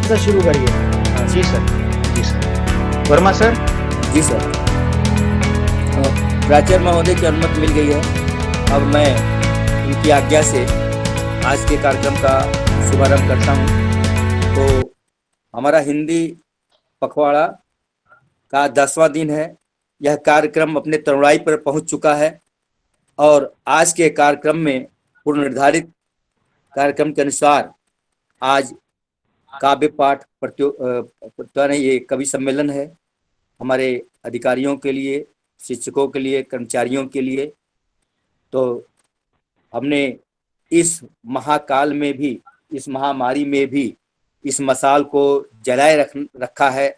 Sir शुरू करिए। हाँ जी सर। जी सर। वर्मा सर। जी सर। प्राचार्य महोदय की अनुमति मिल गई है। अब मैं उनकी आज्ञा से आज के कार्यक्रम का शुभारंभ करता हूं। तो हमारा हिंदी पखवाड़ा का 10वां दिन है। यह कार्यक्रम अपने तरुणाई पर पहुंच चुका है और आज के कार्यक्रम में पूर्व निर्धारित कार्यक्रम के अनुसार आज काव्य पाठ ये कवि सम्मेलन है हमारे अधिकारियों के लिए, शिक्षकों के लिए, कर्मचारियों के लिए। तो हमने इस महाकाल में भी, इस महामारी में भी इस मसाल को जलाए रखा है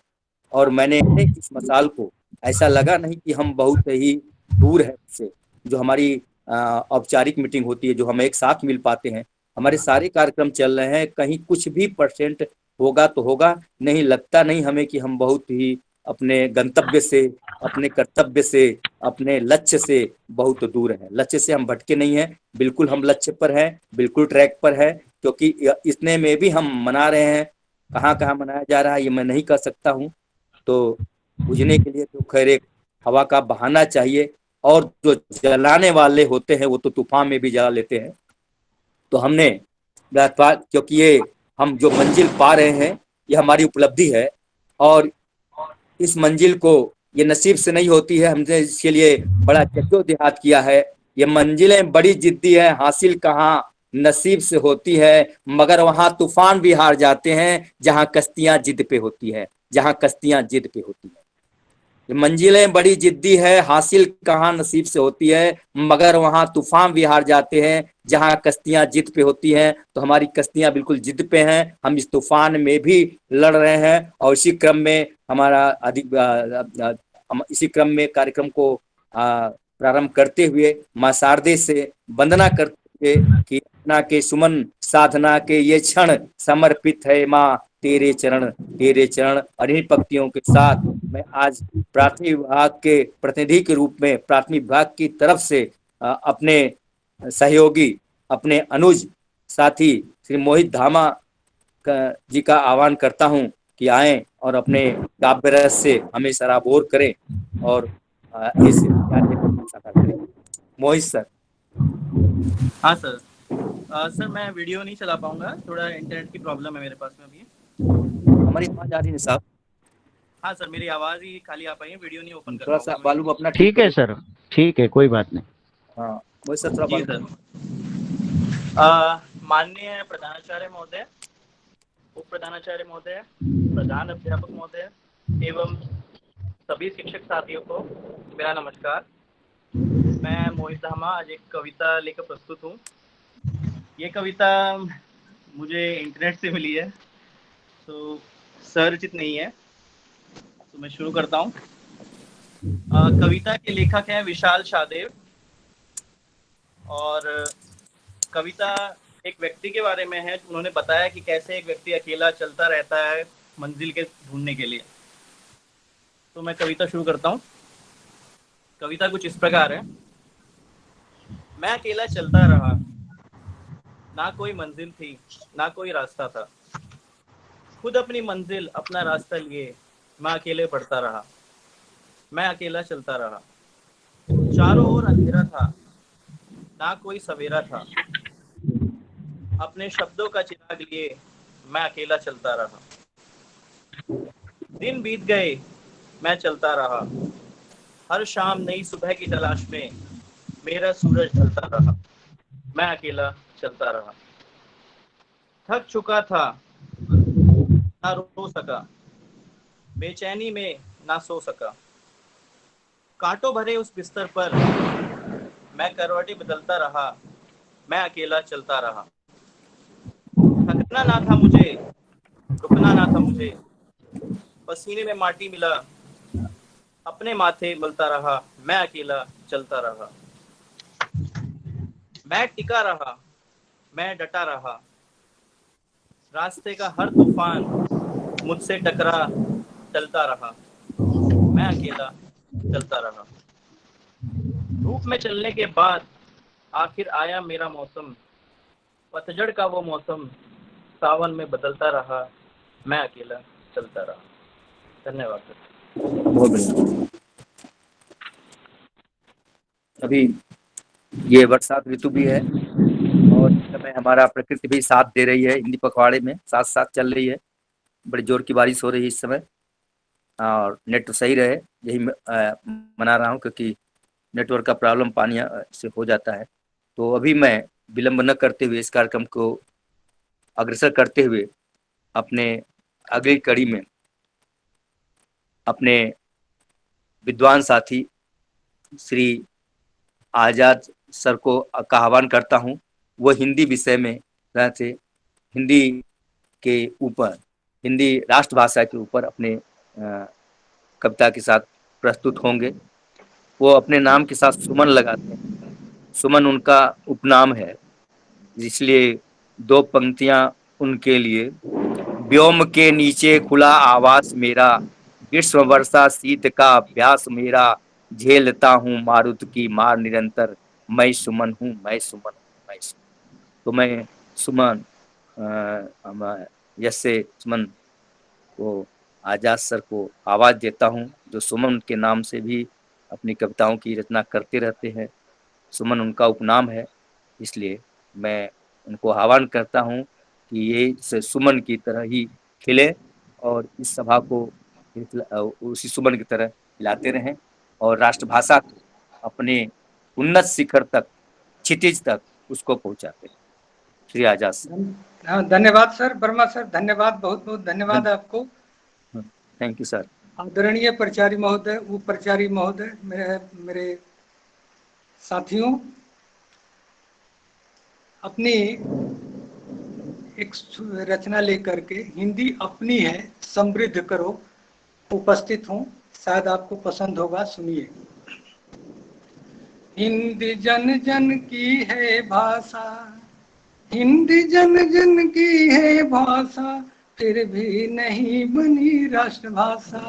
और मैंने इस मसाल को, ऐसा लगा नहीं कि हम बहुत ही दूर है इससे। जो हमारी औपचारिक मीटिंग होती है, जो हम एक साथ मिल पाते हैं, हमारे सारे कार्यक्रम चल रहे हैं, कहीं कुछ भी परसेंट होगा तो होगा, नहीं लगता नहीं हमें कि हम बहुत ही अपने गंतव्य से, अपने कर्तव्य से, अपने लक्ष्य से बहुत दूर हैं। लक्ष्य से हम भटके नहीं हैं, बिल्कुल हम लक्ष्य पर हैं, बिल्कुल ट्रैक पर है। क्योंकि इतने में भी हम मना रहे हैं, कहाँ कहाँ मनाया जा रहा है ये मैं नहीं कह सकता हूँ। तो बुझने के लिए तो खैर एक हवा का बहाना चाहिए, और जो जलाने वाले होते हैं वो तो तूफान में भी जला लेते हैं। तो हमने, क्योंकि ये हम जो मंजिल पा रहे हैं ये हमारी उपलब्धि है, और इस मंजिल को ये नसीब से नहीं होती है, हमने इसके लिए बड़ा जद्दोजहद किया है। ये मंजिलें बड़ी जिद्दी है, हासिल कहाँ नसीब से होती है, मगर वहां तूफान भी हार जाते हैं जहां कश्तियां जिद पे होती है, जहां कश्तियां जिद पे होती है। ये मंजिलें बड़ी जिद्दी है, हासिल कहाँ नसीब से होती है, मगर वहां तूफान भी हार जाते हैं जहां कश्तियां जिद पे होती हैं। तो हमारी कश्तियां बिल्कुल जिद पे हैं, हम इस तूफान में भी लड़ रहे हैं। और इसी क्रम में हमारा हम इसी क्रम में कार्यक्रम को प्रारंभ करते हुए माँ शारदे से वंदना करते हुए कि अपना के सुमन साधना के ये क्षण समर्पित है माँ तेरे चरण, तेरे चरण। और इन्हीं पंक्तियों के साथ मैं आज प्राथमिक विभाग के प्रतिनिधि के रूप में, प्राथमिक विभाग की तरफ से अपने सहयोगी, अपने अनुज साथी श्री मोहित धामा जी का आह्वान करता हूं कि आएं और अपने काव्य रस से हमें सराबोर करें और इस कार्य को साकार करें। मोहित सर। हाँ सर। सर मैं वीडियो नहीं चला पाऊंगा, थोड़ा इंटरनेट की प्रॉब्लम है मेरे पास में अभी। हमारी आवाज आ रही है साहब? हाँ सर, मेरी आवाज़ ही खाली आ पाई है, वीडियो नहीं ओपन कर थोड़ा पाऊंगा सा मैं। बालू अपना ठीक है सर, ठीक है, कोई बात नहीं। हाँ मोहित सर थोड़ा जी बालू। सर। माननीय प्रधानाचार्य महोदय, उप प्रधानाचार्य महोदय, प्रधान अध्यापक महोदय एवं सभी शिक्षक साथियों को मेरा नमस्कार। मैं मोहित धामा आज एक कविता लेकर प्रस्तुत हूँ। ये कविता मुझे इंटरनेट से मिली है, तो सरचित नहीं है, तो मैं शुरू करता हूँ। कविता के लेखक हैं विशाल शाहदेव, और कविता एक व्यक्ति के बारे में है। उन्होंने बताया कि कैसे एक व्यक्ति अकेला चलता रहता है मंजिल के ढूंढने के लिए। तो मैं कविता शुरू करता हूँ। कविता कुछ इस प्रकार है। मैं अकेला चलता रहा, ना कोई मंजिल थी, ना कोई रास्ता था। खुद अपनी मंजिल, अपना रास्ता लिए मैं अकेले बढ़ता रहा। मैं अकेला चलता रहा, चारों ओर अंधेरा था, ना कोई सवेरा था। अपने शब्दों का चिराग लिए मैं अकेला चलता रहा। दिन बीत गए, मैं चलता रहा। हर शाम नई सुबह की तलाश में मेरा सूरज ढलता रहा। मैं अकेला चलता रहा। थक चुका था, ना रो सका, बेचैनी में ना सो सका। कांटों भरे उस बिस्तर पर मैं करवटें बदलता रहा। मैं अकेला चलता रहा। थकना ना था मुझे, रुकना ना था मुझे। पसीने में माटी मिला, अपने माथे मलता रहा। मैं अकेला चलता रहा। मैं टिका रहा, मैं डटा रहा। रास्ते का हर तूफान मुझसे टकरा चलता रहा। मैं अकेला चलता रहा। धूप में चलने के बाद आखिर आया मेरा मौसम। पतझड़ का वो मौसम सावन में बदलता रहा। मैं अकेला चलता रहा। धन्यवाद सर। बहुत बढ़िया। अभी ये बरसात ऋतु भी है और इस समय हमारा प्रकृति भी साथ दे रही है, हिंदी पखवाड़े में साथ साथ चल रही है। बड़ी जोर की बारिश हो रही है इस समय और नेट तो सही रहे यही मना रहा हूँ, क्योंकि नेटवर्क का प्रॉब्लम पानी से हो जाता है। तो अभी मैं विलंब न करते हुए इस कार्यक्रम को अग्रसर करते हुए अपने अगली कड़ी में अपने विद्वान साथी श्री आजाद सर को का आह्वान करता हूँ। वो हिंदी विषय में से हिंदी के ऊपर, हिंदी राष्ट्रभाषा के ऊपर अपने कविता के साथ प्रस्तुत होंगे। वो अपने नाम के साथ सुमन लगाते हैं, सुमन उनका उपनाम है, इसलिए दो पंक्तियां उनके लिए। व्योम के नीचे खुला आवास मेरा, ग्रीष्म वर्षा शीत का अभ्यास मेरा, झेलता हूँ मारुत की मार निरंतर, मैं सुमन हूँ, मैं सुमन हूँ, मैं सुमन। तो मैं सुमन यश से सुमन को आजाद सर को आवाज देता हूँ, जो सुमन के नाम से भी अपनी कविताओं की रचना करते रहते हैं। सुमन उनका उपनाम है, इसलिए मैं उनको आह्वान करता हूँ कि ये सुमन की तरह ही खिले और इस सभा को उसी सुमन की तरह खिलाते रहें और राष्ट्रभाषा को अपने उन्नत शिखर तक, क्षितिज तक उसको पहुंचाते हैं। श्री आजाद सर। हाँ, धन्यवाद सर, वर्मा सर, धन्यवाद, बहुत बहुत धन्यवाद आपको। Thank you sir. आदरणीय प्राचार्य महोदय, उप प्राचार्य महोदय, मेरे साथियों, अपनी एक रचना लेकर के, हिंदी अपनी है समृद्ध करो, उपस्थित हूँ। शायद आपको पसंद होगा, सुनिए। हिंदी जन जन की है भाषा, हिंदी जन जन की है भाषा, फिर भी नहीं बनी राष्ट्रभाषा।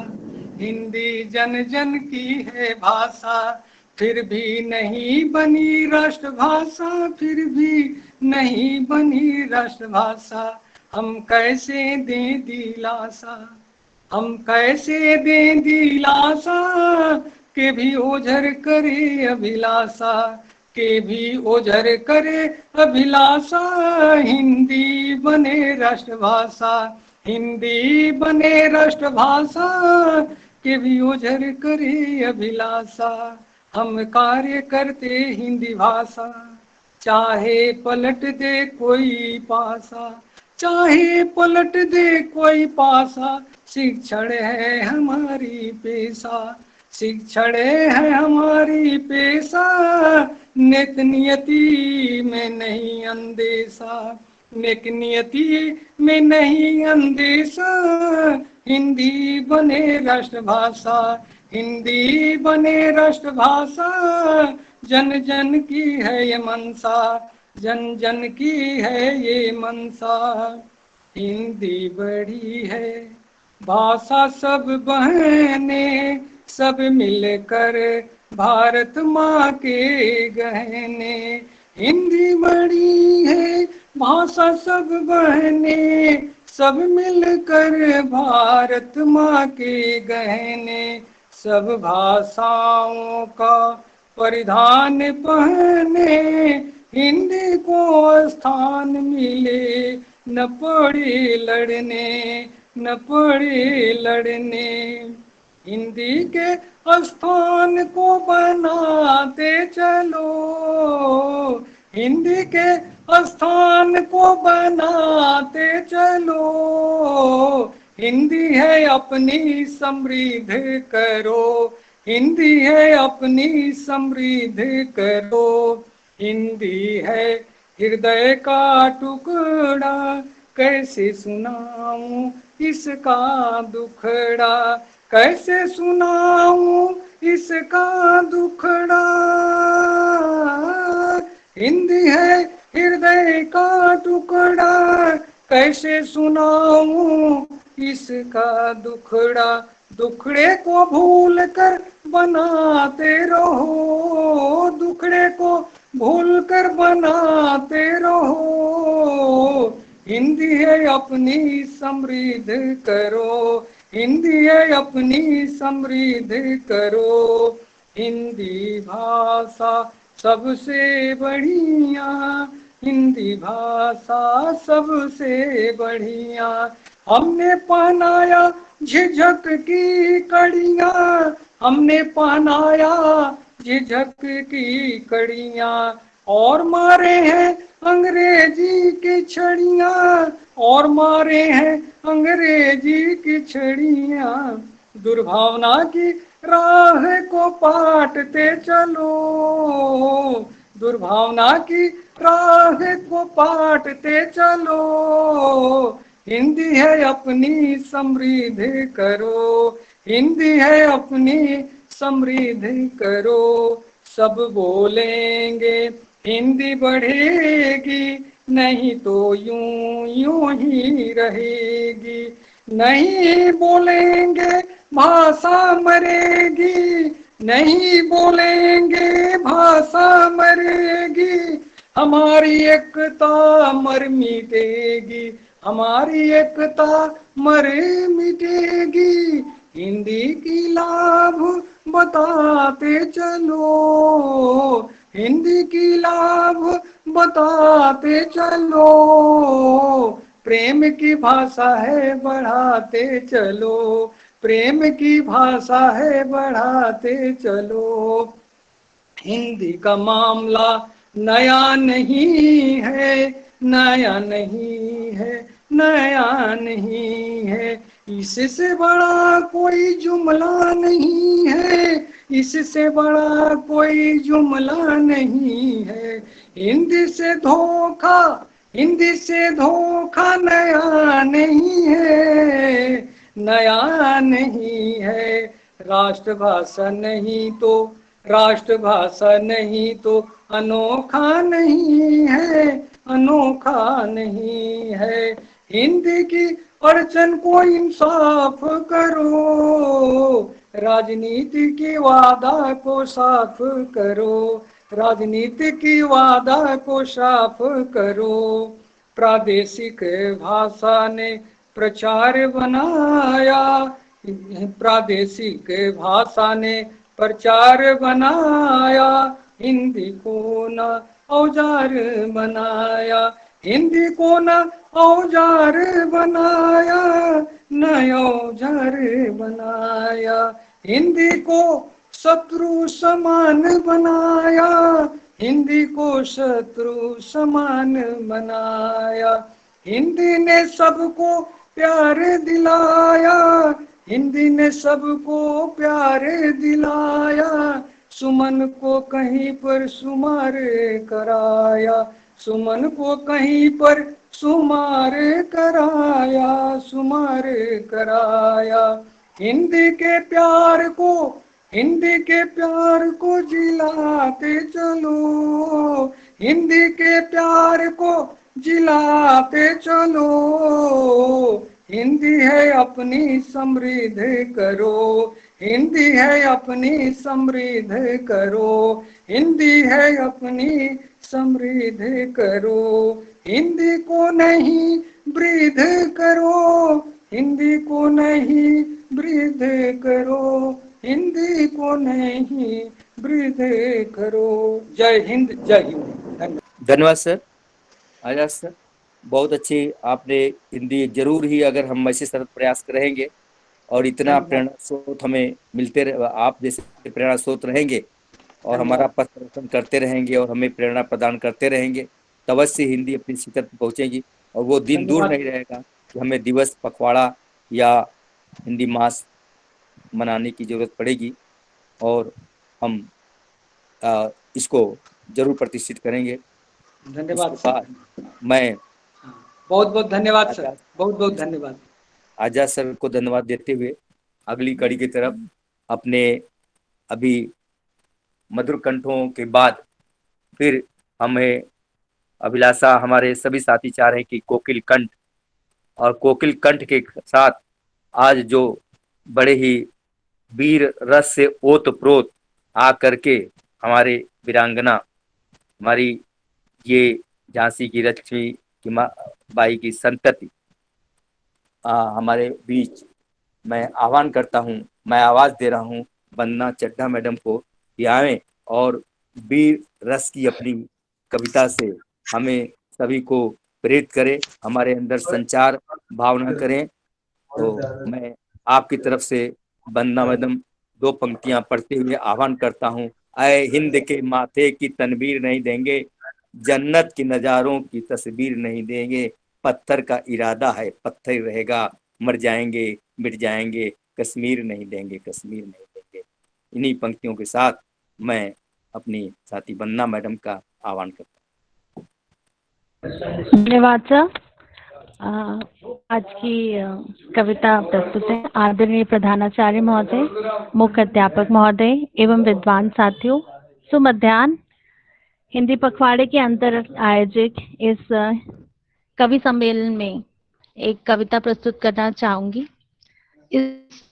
हिंदी जन जन की है भाषा, फिर भी नहीं बनी राष्ट्रभाषा, फिर भी नहीं बनी राष्ट्रभाषा। हम कैसे दें दिलासा, हम कैसे दें दिलासा, के भी ओझर करे अभिलाषा, के भी ओझर करे अभिलाषा। हिंदी बने राष्ट्रभाषा, हिंदी बने राष्ट्रभाषा, के भी ओझर करे अभिलाषा। हम कार्य करते हिंदी भाषा, चाहे पलट दे कोई पासा, चाहे पलट दे कोई पासा। शिक्षण है हमारी पेशा, शिक्षण है हमारी पेशा, नेक नियति में नहीं अंदेशा, नेक नियति में नहीं अंदेशा। हिंदी बने राष्ट्रभाषा, हिंदी बने राष्ट्रभाषा, जन जन की है ये मनसा, जन जन की है ये मनसा। हिंदी बड़ी है भाषा सब बहने, सब मिलकर भारत माँ के गहने। हिंदी बड़ी है भाषा सब बहने, सब मिलकर भारत माँ के गहने। सब भाषाओं का परिधान पहने, हिंदी को स्थान मिले, न पड़े लड़ने, न पड़े लड़ने। हिंदी के स्थान को बनाते चलो, हिंदी के स्थान को बनाते चलो। हिंदी है अपनी समृद्ध करो, हिंदी है अपनी समृद्ध करो। हिंदी है हृदय का टुकड़ा, कैसे सुनाऊं इसका दुखड़ा, कैसे सुनाऊं इसका दुखड़ा। हिंदी है हृदय का टुकड़ा, कैसे सुनाऊं इसका दुखड़ा। दुखड़े को भूल कर बनाते रहो, दुखड़े को भूल कर बनाते रहो। हिंदी है अपनी समृद्ध करो, हिंदी है अपनी समृद्ध करो। हिंदी भाषा सबसे बढ़िया, हिंदी भाषा सबसे बढ़िया। हमने पहनाया झिझक की कड़ियाँ, हमने पहनाया झिझक की कड़ियाँ, और मारे हैं अंग्रेजी की छड़ियाँ, और मारे हैं अंग्रेजी की छड़ियाँ। दुर्भावना की राह को पाटते चलो, दुर्भावना की राह को पाटते चलो। हिंदी है अपनी समृद्ध करो, हिंदी है अपनी समृद्ध करो। सब बोलेंगे हिंदी बढ़ेगी, नहीं तो यूं यूं ही रहेगी। नहीं बोलेंगे भाषा मरेगी, नहीं बोलेंगे भाषा मरेगी। हमारी एकता मर मिटेगी, हमारी एकता मर मिटेगी। हिंदी की लाभ बताते चलो, हिंदी की लाभ बताते चलो। प्रेम की भाषा है बढ़ाते चलो, प्रेम की भाषा है बढ़ाते चलो। हिंदी का मामला नया नहीं है, नया नहीं है, नया नहीं है। इससे बड़ा कोई जुमला नहीं है, इससे बड़ा कोई जुमला नहीं है। हिंदी से धोखा, हिंदी से धोखा नया नहीं है, नया नहीं है। राष्ट्रभाषा नहीं तो, राष्ट्रभाषा नहीं तो अनोखा नहीं है, अनोखा नहीं है। हिंदी की अड़चन को इंसाफ करो, राजनीति की वादा को साफ करो, राजनीति की वादा को साफ करो। प्रादेशिक भाषा ने प्रचार बनाया, प्रादेशिक भाषा ने प्रचार बनाया। हिंदी को न औजार बनाया, हिंदी को न औजार बनाया, न औजार बनाया। हिंदी को शत्रु समान बनाया, हिंदी को शत्रु समान बनाया। हिंदी ने सबको प्यार दिलाया, हिंदी ने सबको प्यार दिलाया। सुमन को कहीं पर शुमार कराया, सुमन को कहीं पर शुमार कराया, शुमार कराया। हिंदी के प्यार को, हिंदी के प्यार को जिलाते चलो, हिंदी के प्यार को जिलाते चलो। हिंदी है अपनी समृद्ध करो, हिंदी है अपनी समृद्ध करो, हिंदी है अपनी समृद्ध करो। हिंदी को नहीं वृद्ध करो, हिंदी को नहीं वृद्ध करो, हिंदी को नहीं वृद्ध करो। जय हिंद, जय हिंद। धन्यवाद। धन्यवाद सर, आजाद सर, बहुत अच्छी आपने हिंदी। जरूर ही अगर हम ऐसे सतत प्रयास करेंगे और इतना प्रेरणा स्रोत हमें मिलते रहे, आप जैसे प्रेरणा स्रोत रहेंगे और हमारा पथ प्रदर्शन करते रहेंगे और हमें प्रेरणा प्रदान करते रहेंगे, तब अवश्य हिंदी अपनी शिखर पर पहुंचेगी। और वो दिन दूर नहीं रहेगा कि हमें दिवस, पखवाड़ा या हिंदी मास मनाने की जरूरत पड़ेगी, और हम इसको जरूर प्रतिष्ठित करेंगे। धन्यवाद उसके बाद सर, मैं बहुत बहुत धन्यवाद सर, बहुत बहुत धन्यवाद। आजाद सर को धन्यवाद देते हुए अगली कड़ी की तरफ अपने अभी मधुर कंठों के बाद फिर हमें अभिलाषा, हमारे सभी साथी चाह रहे हैं कि कोकिल कंठ, और कोकिल कंठ के साथ आज जो बड़े ही वीर रस से ओत प्रोत आ करके हमारे वीरांगना, हमारी ये झांसी की लक्ष्मी की बाई की संतति हमारे बीच मैं आह्वान करता हूँ, मैं आवाज दे रहा हूँ वंदना चड्ढा मैडम को कि आए और वीर रस की अपनी कविता से हमें सभी को प्रेरित करें, हमारे अंदर संचार भावना करें। तो मैं आपकी तरफ से वंदना मैडम 2 पंक्तियां पढ़ते हुए आह्वान करता हूँ। आए हिंद के माथे की तनवीर नहीं देंगे, जन्नत की नजारों की तस्वीर नहीं देंगे, पत्थर का इरादा है पत्थर रहेगा, मर जाएंगे मिट जाएंगे, कश्मीर नहीं देंगे, कश्मीर नहीं देंगे। इन्हीं पंक्तियों के साथ मैं अपनी साथी वंदना मैडम का आह्वान करता धन्यवाद सर। आज की कविता प्रस्तुत है आदरणीय प्रधानाचार्य महोदय, मुख्य अध्यापक महोदय एवं विद्वान साथियों, शुभ मध्याह्न। हिंदी पखवाड़े के अंतर आयोजित इस कवि सम्मेलन में एक कविता प्रस्तुत करना चाहूंगी। इस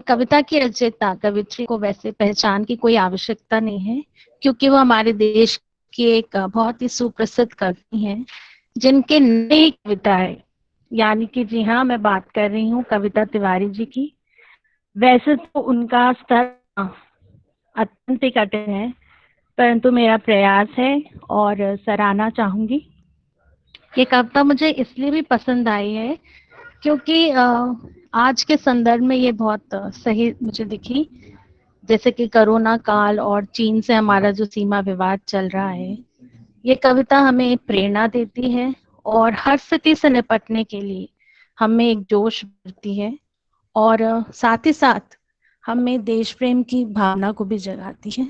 कविता की रचयिता कवित्री को वैसे पहचान की कोई आवश्यकता नहीं है, क्योंकि वो हमारे देश की एक बहुत ही सुप्रसिद्ध कवि हैं, जिनके नई कविता है, यानी कि जी हाँ, मैं बात कर रही हूँ कविता तिवारी जी की। वैसे तो उनका स्तर अत्यंत ही कठिन है, परंतु मेरा प्रयास है और सराहना चाहूंगी। ये कविता मुझे इसलिए भी पसंद आई है क्योंकि आज के संदर्भ में ये बहुत सही मुझे दिखी। जैसे कि कोरोना काल और चीन से हमारा जो सीमा विवाद चल रहा है, ये कविता हमें प्रेरणा देती है और हर स्थिति से निपटने के लिए हमें एक जोश भरती है और साथ ही साथ हमें देश प्रेम की भावना को भी जगाती है।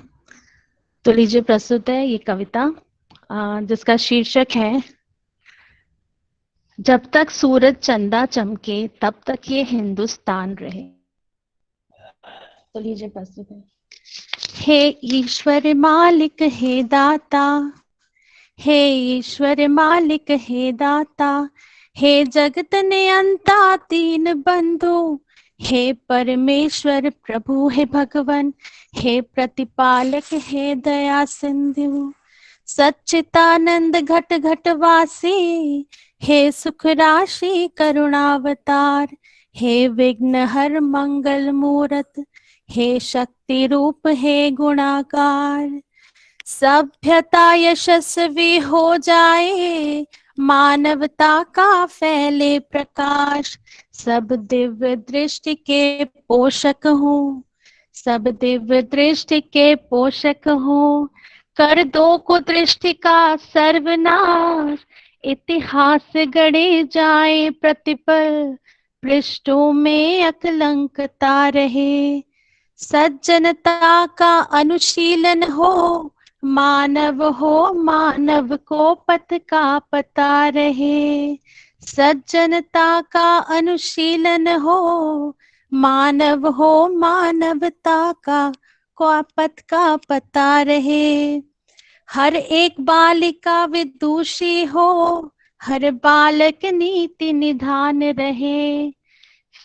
तो लीजिए प्रस्तुत है ये कविता, जिसका शीर्षक है जब तक सूरज चंदा चमके तब तक ये हिंदुस्तान रहे। तो लीजिए प्रस्तुत है। हे ईश्वर मालिक हे दाता, हे ईश्वर मालिक हे दाता, हे जगत नियंता तीन बंधु, हे परमेश्वर प्रभु हे भगवान, हे प्रतिपालक हे दया सिंधु, सच्चिदानंद घट घट वासी, हे सुख राशि करुणावतार, हे विघ्न हर मंगल मूरत, हे शक्ति रूप हे गुणाकार। सभ्यता यशस्वी हो जाए, मानवता का फैले प्रकाश, सब दिव्य दृष्टि के पोषक हूँ, सब दिव्य दृष्टि के पोषक हूँ, कर दो कुदृष्टि का सर्वनाश, इतिहास गढ़े जाए प्रतिपल, पृष्ठों में अकलंकता रहे, सज्जनता का अनुशीलन हो, मानव हो मानव को पथ का पता रहे, सज्जनता का अनुशीलन हो, मानव हो मानवता का पथ का पता रहे, हर एक बालिका विदुषी हो, हर बालक नीति निधान रहे,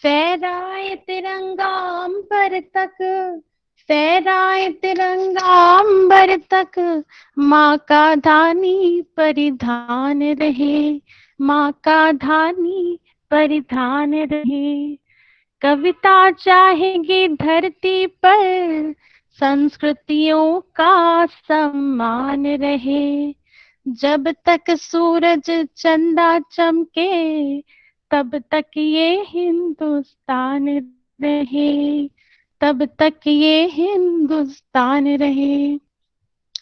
फहराए तिरंगा अंबर तक, फहराए तिरंगा अंबर तक, माँ का धानी परिधान रहे, माँ का धानी परिधान रहे। कविता चाहेगी धरती पर संस्कृतियों का सम्मान रहे, जब तक सूरज चंदा चमके तब तक ये हिंदुस्तान रहे, तब तक ये हिंदुस्तान रहे।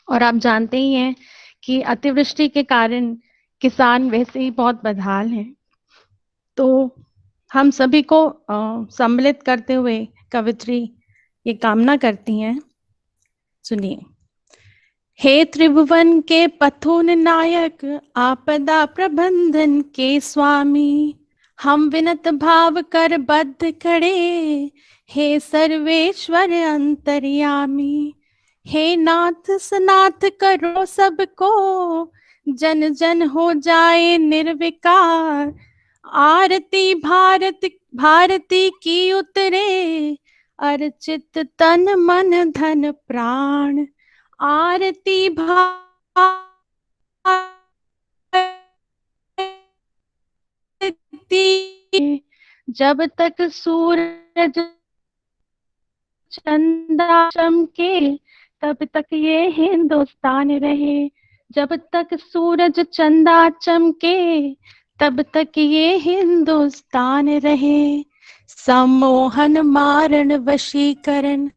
और आप जानते ही हैं कि अतिवृष्टि के कारण किसान वैसे ही बहुत बदहाल हैं, तो हम सभी को सम्मिलित करते हुए कवित्री ये कामना करती हैं। सुनिए। हे त्रिभुवन के पथोन नायक, आपदा प्रबंधन के स्वामी, हम विनत भाव कर बद्ध खड़े, हे सर्वेश्वर अंतर्यामी, हे नाथ सनाथ करो सबको, जन जन हो जाए निर्विकार, आरती भारती की उतरे, अर्चित तन मन धन प्राण, आरती रहती, जब तक सूरज चंदा चमके तब तक ये हिंदुस्तान रहे, जब तक सूरज चंदा चमके तब तक ये हिंदुस्तान रहे। सम्मोहन मारण वशीकरण,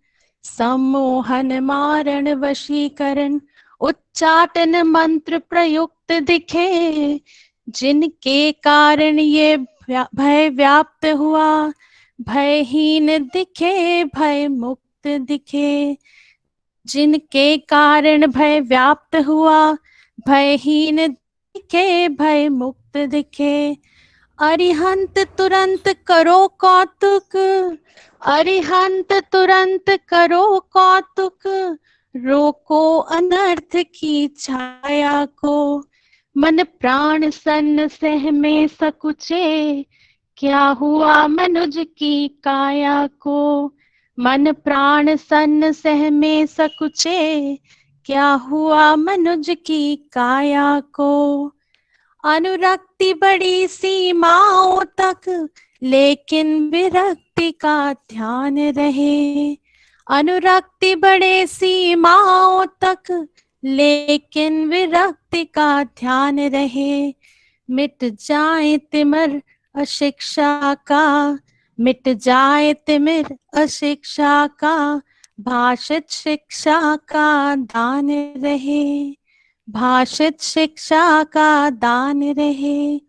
सम्मोहन मारण वशीकरण, उच्चाटन मंत्र प्रयुक्त दिखे, जिनके कारण ये भय व्याप्त हुआ, भयहीन दिखे भय मुक्त दिखे, जिनके कारण भय व्याप्त हुआ, भयहीन दिखे भय मुक्त दिखे। अरिहंत तुरंत करो कौतुक, अरिहंत तुरंत करो कौतुक, रोको अनर्थ की छाया को, मन प्राण सन सह में सकुचे, क्या हुआ मनुज की काया को, मन प्राण सन सह में सकुचे, क्या हुआ मनुज की काया को। अनुरक्ति बड़ी सीमाओं तक लेकिन विरक्ति का ध्यान रहे, अनुरक्ति बड़े सीमाओं तक लेकिन विरक्ति का ध्यान रहे। मिट जाए तिमिर अशिक्षा का, मिट जाए तिमिर अशिक्षा का, भाषित शिक्षा का दान रहे, भाषित शिक्षा का दान रहे।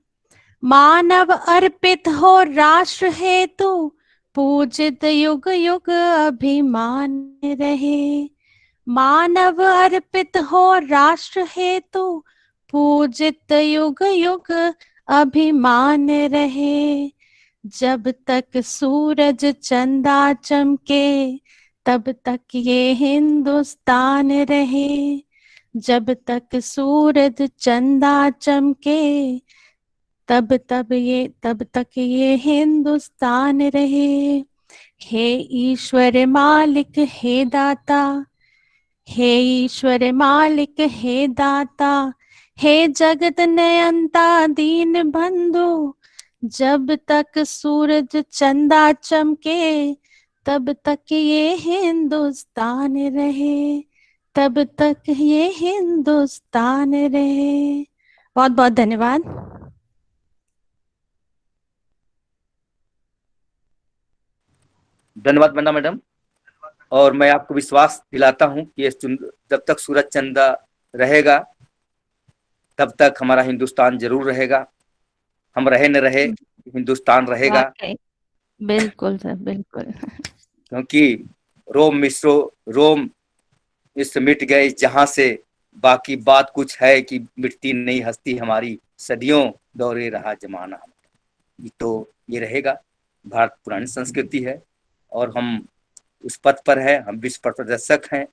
मानव अर्पित हो राष्ट्र हेतु, पूजित युग युग अभिमान रहे, मानव अर्पित हो राष्ट्र हेतु, पूजित युग युग अभिमान रहे। जब तक सूरज चंदा चमके तब तक ये हिंदुस्तान रहे, जब तक सूरज चंदा चमके तब तक ये हिंदुस्तान रहे। हे ईश्वर मालिक हे दाता, हे ईश्वर मालिक हे दाता, हे जगत नयंता दीन बंधु, जब तक सूरज चंदा चमके तब तक ये हिंदुस्तान रहे, तब तक ये हिंदुस्तान रहे। बहुत बहुत धन्यवाद। धन्यवाद वंदना मैडम। और मैं आपको विश्वास दिलाता हूं कि जब तक सूरज चंदा रहेगा तब तक हमारा हिंदुस्तान जरूर रहेगा। हम रहे न रहे, हिंदुस्तान रहेगा। बिल्कुल सर, बिल्कुल। क्योंकि रोम इससे मिट गए जहां से, बाकी बात कुछ है कि मिटती नहीं हस्ती हमारी, सदियों दौरे रहा जमाना। तो ये रहेगा। भारत पुरानी संस्कृति है और हम उस पथ पर है, हम विश्व पथ प्रदर्शक हैं।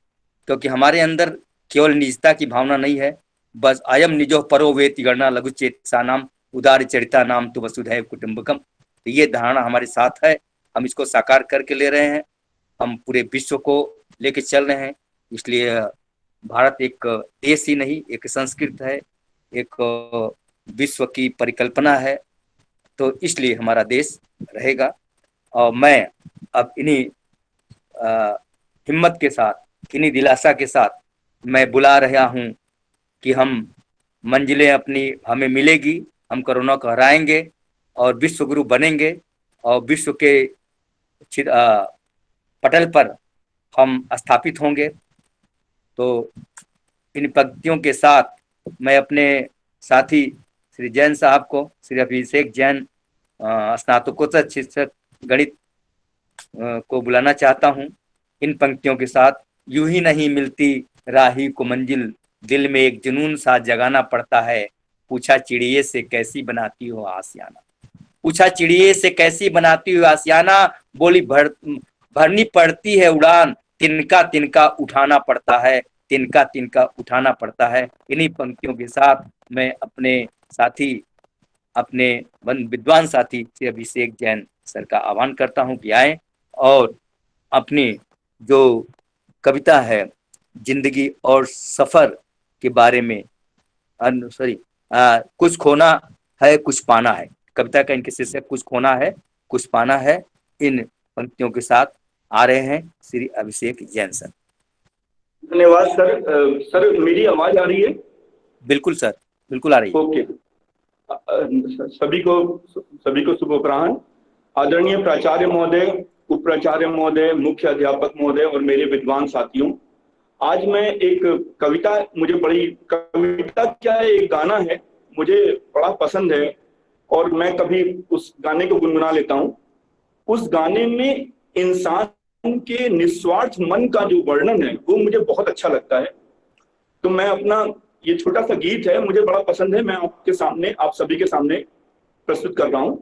क्योंकि हमारे अंदर केवल निजता की भावना नहीं है, बस अयम निजो परो वेति गणना लघु चेतसा नाम उदार चरिता नाम तो वसुधैव कुटुंबकम। तो ये धारणा हमारे साथ है, हम इसको साकार करके ले रहे हैं, हम पूरे विश्व को लेके चल रहे हैं। इसलिए भारत एक देश ही नहीं, एक संस्कृत है, एक विश्व की परिकल्पना है। तो इसलिए हमारा देश रहेगा। और मैं अब इन्हीं हिम्मत के साथ, इन्हीं दिलासा के साथ मैं बुला रहा हूं कि हम मंजिलें अपनी हमें मिलेगी, हम कोरोना को हराएंगे और विश्व गुरु बनेंगे और विश्व के पटल पर हम स्थापित होंगे। तो इन पंक्तियों के साथ मैं अपने साथी श्री जैन साहब को, श्री अभिषेक जैन स्नातकोत्तर शिक्षक गणित को बुलाना चाहता हूं। इन पंक्तियों के साथ, यूं ही नहीं मिलती राही को मंजिल, दिल में एक जुनून सा जगाना पड़ता है, पूछा चिड़िए से कैसी बनाती हो आसियाना, पूछा चिड़िए से कैसी बनाती हो आसियाना, बोली भरनी पड़ती है उड़ान, तिनका तिनका उठाना पड़ता है, तिनका तिनका उठाना पड़ता है। इन्हीं पंक्तियों के साथ मैं अपने साथी, अपने विद्वान साथी श्री अभिषेक जैन सर का आह्वान करता हूं कि आए और अपनी जो कविता है जिंदगी और सफर के बारे में, कुछ खोना है कुछ पाना है, कविता का इनके शीर्षक कुछ खोना है कुछ पाना है। इन पंक्तियों के साथ आ रहे हैं श्री अभिषेक जैन सर। धन्यवाद सर। सर मेरी आवाज आ रही है? बिल्कुल सर, बिल्कुल आ रही है। ओके। सभी को शुभ अपराह्न। आदरणीय प्राचार्य महोदय, उप प्राचार्य महोदय, मुख्य अध्यापक महोदय और मेरे विद्वान साथियों, आज मैं एक कविता क्या है, एक गाना है, मुझे बड़ा पसंद है और मैं कभी उस गाने को गुनगुना लेता हूँ। उस गाने में इंसान के निस्वार्थ मन का जो वर्णन है वो मुझे बहुत अच्छा लगता है। तो मैं अपना ये छोटा सा गीत है, मुझे बड़ा पसंद है, मैं आपके सामने, आप सभी के सामने प्रस्तुत कर रहा हूं।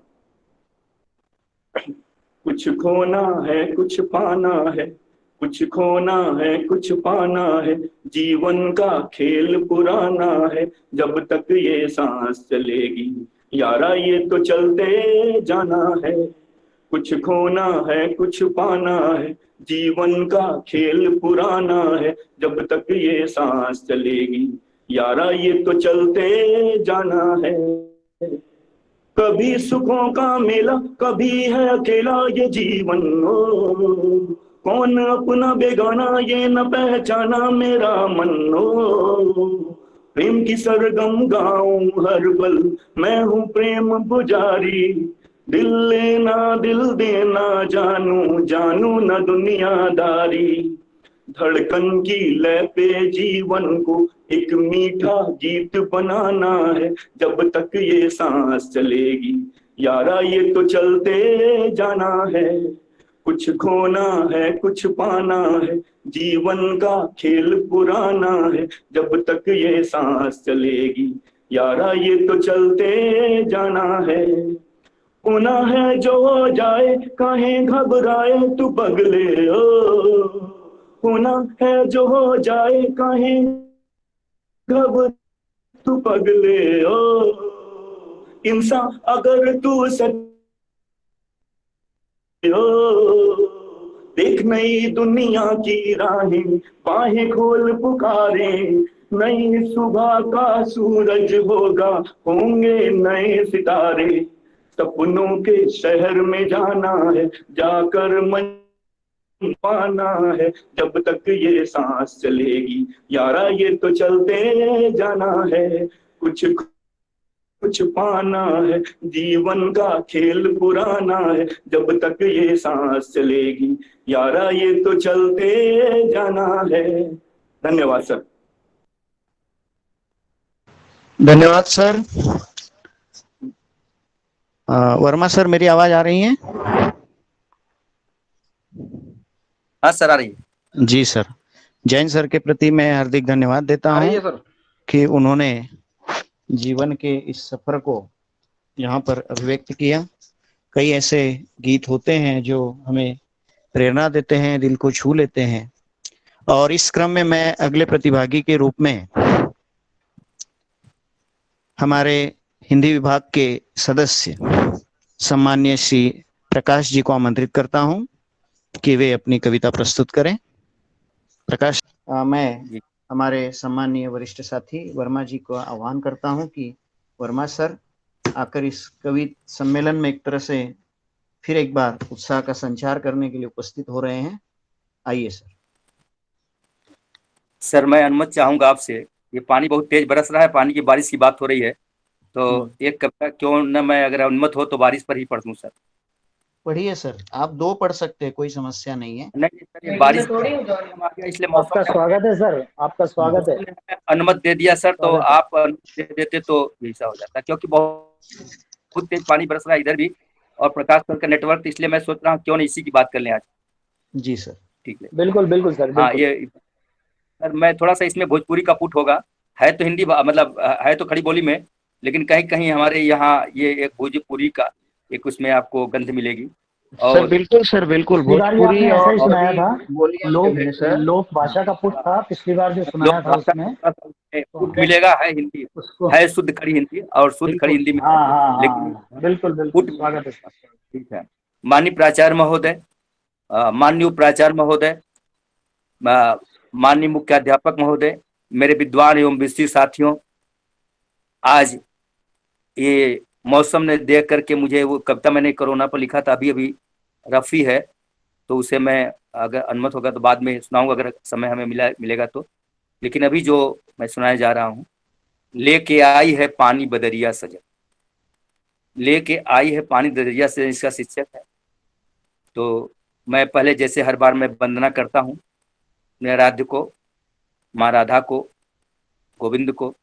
कुछ खोना है कुछ पाना है, कुछ खोना है कुछ पाना है, जीवन का खेल पुराना है, जब तक ये सांस चलेगी यारा ये तो चलते जाना है। कुछ खोना है कुछ पाना है, जीवन का खेल पुराना है, जब तक ये सांस चलेगी यारा ये तो चलते जाना है। कभी सुखों का मेला कभी है अकेला ये जीवन, ओ कौन अपना बेगाना ये न पहचाना मेरा मन। ओ प्रेम की सरगम गाऊं हर पल, मैं हूँ प्रेम पुजारी, दिल लेना दिल देना जानू जानू न दुनियादारी। धड़कन की लय पे जीवन को एक मीठा गीत बनाना है, जब तक ये सांस चलेगी यारा ये तो चलते जाना है। कुछ खोना है कुछ पाना है, जीवन का खेल पुराना है, जब तक ये सांस चलेगी यारा ये तो चलते जाना है। होना है जो हो जाए काहे घबराए तू पगले, ओ होना है जो हो जाए काहे घबराए तू पगले, ओ इंसान अगर तू सच देख नई दुनिया की राहें, बाहें खोल पुकारे, नई सुबह का सूरज होगा, होंगे नए सितारे। सपनों के शहर में जाना है, जाकर मन पाना है, जब तक ये सांस चलेगी यारा ये तो चलते जाना है। कुछ कुछ पाना है, जीवन का खेल पुराना है, जब तक ये सांस चलेगी यारा ये तो चलते जाना है। धन्यवाद सर। धन्यवाद सर। वर्मा सर, मेरी आवाज आ रही है? हाँ सर, आ रही है। जी सर, जैन सर के प्रति मैं हार्दिक धन्यवाद देता हूँ कि उन्होंने जीवन के इस सफर को यहाँ पर अभिव्यक्त किया। कई ऐसे गीत होते हैं जो हमें प्रेरणा देते हैं, दिल को छू लेते हैं। और इस क्रम में मैं अगले प्रतिभागी के रूप में हमारे हिंदी विभाग के सदस्य सम्माननीय श्री प्रकाश जी को आमंत्रित करता हूं कि वे अपनी कविता प्रस्तुत करें। प्रकाश, मैं हमारे सम्माननीय वरिष्ठ साथी वर्मा जी को आह्वान करता हूं कि वर्मा सर आकर इस कवि सम्मेलन में एक तरह से फिर एक बार उत्साह का संचार करने के लिए उपस्थित हो रहे हैं। आइए सर। सर, मैं अनुमति चाहूंगा आपसे। ये पानी बहुत तेज बरस रहा है, पानी की बारिश की बात हो रही है, तो एक कविता क्यों न मैं, अगर अनुमति हो तो बारिश पर ही पढ़ दूं सर। पढ़िए सर, आप दो पढ़ सकते हैं, कोई समस्या नहीं है। नहीं सर, ये बारिश इसलिए आपका स्वागत है सर, आपका स्वागत है। अनुमति दे दिया सर, तो आप अनुमति दे देते तो ऐसा हो जाता, क्योंकि बहुत तेज पानी बरस रहा है इधर भी और प्रकाश सर का नेटवर्क, इसलिए मैं सोच रहा हूँ क्यों नहीं इसी की बात कर लें आज। जी सर, ठीक है। बिल्कुल बिल्कुल सर। हाँ, ये सर मैं थोड़ा सा इसमें भोजपुरी का पुट होगा, है तो हिंदी मतलब है तो खड़ी बोली में, लेकिन कहीं कहीं हमारे यहाँ ये एक भोजपुरी का एक उसमें आपको गंध मिलेगी। और सर बिल्कुल सर, बिल्कुल भोजपुरी ऐसा ही सुनाया था, सर लोक भाषा का पुट था पिछली बार जो सुनाया था, उसमें पुट मिलेगा, है हिंदी, है शुद्ध खड़ी हिंदी और शुद्ध खड़ी हिंदी में। लेकिन बिल्कुल बिल्कुल स्वागत है। ठीक है। माननीय प्राचार्य महोदय, माननीय प्राचार्य महोदय, माननीय मुख्याध्यापक महोदय, मेरे विद्वान एवं विशिष्ट साथियों, आज ये मौसम ने देख करके मुझे, वो कविता मैंने कोरोना पर लिखा था, अभी अभी रफी है, तो उसे मैं अगर अनुमत होगा तो बाद में सुनाऊंगा, अगर समय हमें मिलेगा तो। लेकिन अभी जो मैं सुनाने जा रहा हूँ, लेके आई है पानी बदरिया सजन, लेके आई है पानी बदरिया सजन, इसका शीर्षक है। तो मैं पहले जैसे हर बार मैं वंदना करता हूँ अपने आराध्य को, माँ राधा को, गोविंद को।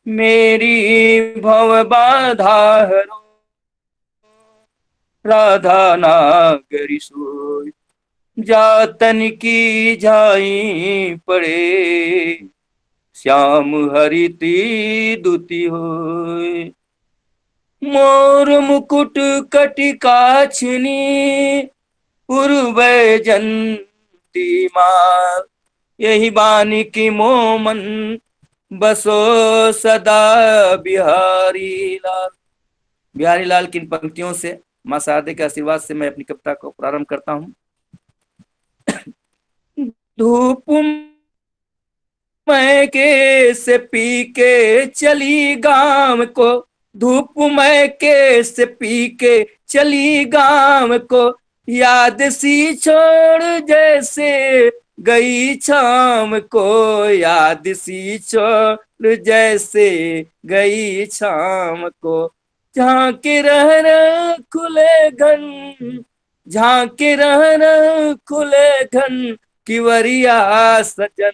मेरी भव बाधा हरो राधा नागरी सोई, जातन की जाई पड़े श्याम हरिति दुति होय। मोर मुकुट कटिका छिनी पूर्व जंती माल, यही बानी की मोमन बसो सदा बिहारी लाल। बिहारी लाल की इन पंक्तियों से, माँ शारदे के आशीर्वाद से मैं अपनी कविता को प्रारंभ करता हूँ। धूप मैं के से पी के चली गांव को, धूप मैं के से पी के चली गांव को, याद सी छोड़ जैसे गई शाम को, याद सी छोड़ जैसे गई शाम को। झांके रह खुले घन, झांके रह खुले घन, किवरिया सजन,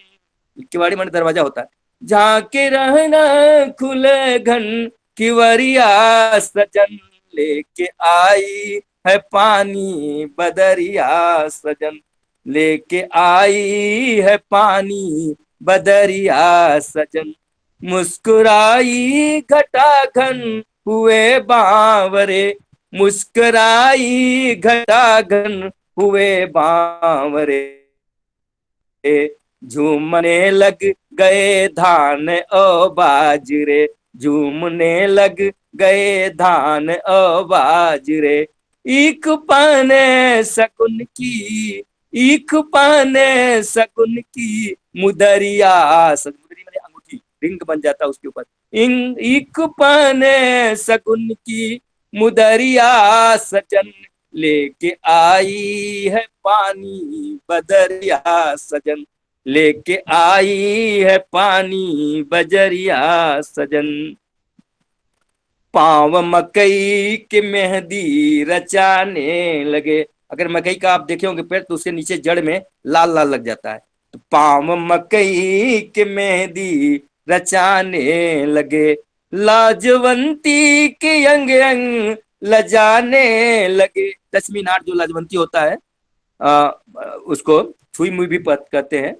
किवाड़ी माने दरवाजा होता है। झांके रहना खुले घन, किवरिया सजन, लेके आई है पानी बदरिया सजन, लेके आई है पानी बदरिया सजन। मुस्कुराई घटा घन हुए बावरे, मुस्कुराई घटा घन हुए बावरे, झूमने लग गए धान ओ बाजरे, झूमने लग गए धान ओ बाजरे। एक पाने सकुन की, एक पाने सकुन की मुदरिया, मुदरी मैंने अंगूठी, रिंग बन जाता उसके ऊपर। एक पाने सकुन की मुदरिया सजन, लेके आई है पानी बदरिया सजन, लेके आई है पानी बजरिया सजन। पाँव मकई के मेहंदी रचाने लगे, अगर मकई का आप देखे होंगे पेड़ तो उसके नीचे जड़ में लाल लाल लग जाता है। तो पाँव मकई के मेहंदी रचाने लगे, लाजवंती के अंग अंग लजाने लगे। दसवीं नाट जो लाजवंती होता है, उसको छुई मुई भी कहते हैं,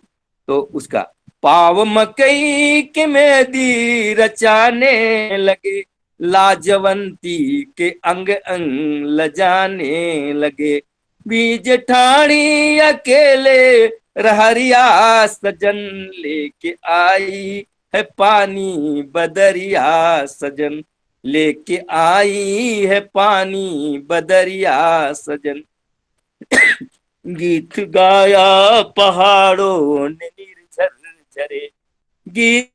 तो उसका। पाव मकई के मेहंदी रचाने लगे, लाजवंती के अंग अंग लजाने लगे। बीज ठाणी अकेले रहरिया सजन, लेके आई है पानी बदरिया सजन, लेके आई है पानी बदरिया सजन। गीत गाया पहाड़ों ने निर्झर झरे, गीत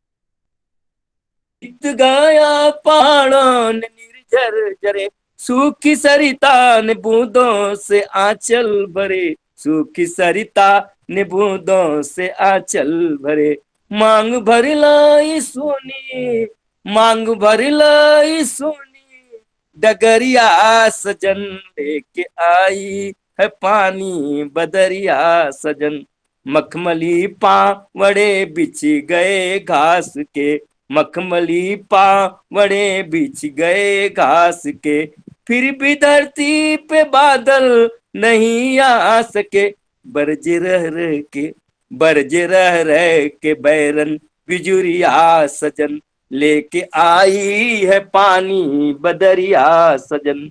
गाया पहाड़ों ने निर्झर झरे, सूखी सरिता ने बूंदों से आंचल भरे, सूखी सरिता ने बूंदों से आंचल भरे। मांग भर लाई सोनी, मांग भर लाई सोनी, डगरिया सजन, लेके आई है पानी बदरिया सजन। मखमली पावड़े बिछ गए घास के, मखमली पावड़े बिछ गए घास के, फिर भी धरती पे बादल नहीं आ सके। बरज रह के, बरज रह के बैरन बिजुरिया सजन, लेके आई है पानी बदरिया सजन।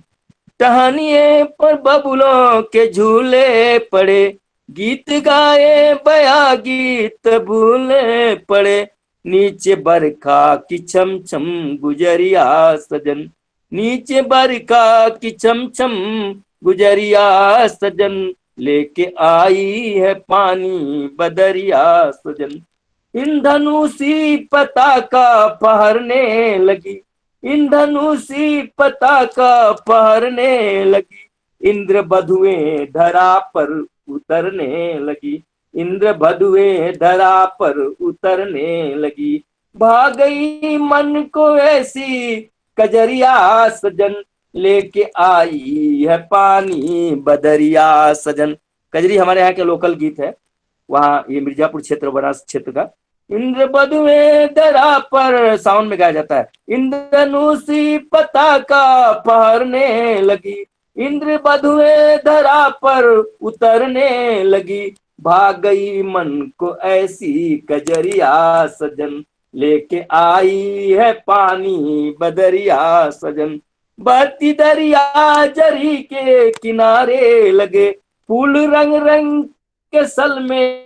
टहनिए पर बबुलों के झूले पड़े, गीत गाए बया गीत भूले पड़े, नीचे बरखा की छम छम गुजरिया सजन, नीचे बरखा की छम छम गुजरिया सजन, लेके आई है पानी बदरिया सजन। इन धनुषी पताका फहरने लगी, इंद्रधनुषी पताका फहरने लगी, इंद्र बधुएं धरा पर उतरने लगी, इंद्र बधुएं धरा पर उतरने लगी। भाग गई मन को ऐसी कजरिया सजन, लेके आई है पानी बदरिया सजन। कजरी हमारे यहाँ के लोकल गीत है, वहाँ ये मिर्जापुर क्षेत्र बनारस क्षेत्र का। इंद्र बधुएं धरा पर साउंड में गाया जाता है। इंद्रधनुषी पताका फहरने लगी, इंद्र बधुएं धरा पर उतरने लगी। भाग गई मन को ऐसी कजरिया सजन, लेके आई है पानी बदरिया सजन। बहती दरिया जरी के किनारे लगे, फूल रंग रंग के सल में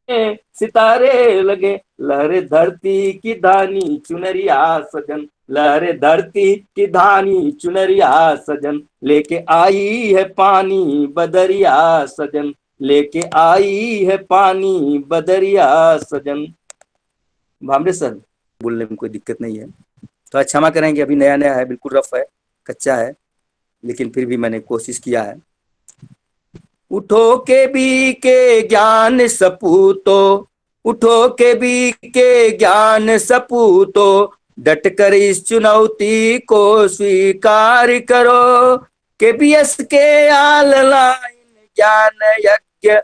सितारे लगे। लहरे धरती की धानी चुनरिया सजन, लहरे धरती की धानी चुनरिया सजन, लेके आई है पानी बदरिया सजन, लेके आई है पानी बदरिया सजन। भामरे सर, बोलने में कोई दिक्कत नहीं है, तो क्षमा करेंगे, अभी नया नया है, बिल्कुल रफ है, कच्चा है, लेकिन फिर भी मैंने कोशिश किया है। उठो के भी के ज्ञान सपूतो, उठो के भी के ज्ञान सपूतो, डट कर इस चुनौती को स्वीकार करो। KBS के ऑनलाइन ज्ञान यज्ञ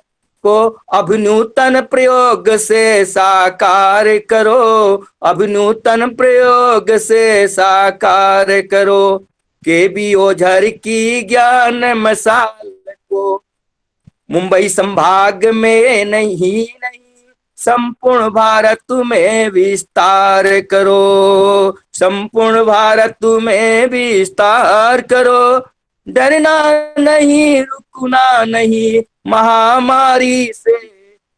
को अभिनूतन प्रयोग से साकार करो, अभिनूतन प्रयोग से साकार करो। KB ओझर की ज्ञान मसाल को मुंबई संभाग में नहीं संपूर्ण भारत में विस्तार करो, संपूर्ण भारत में विस्तार करो। डरना नहीं, रुकना नहीं महामारी से,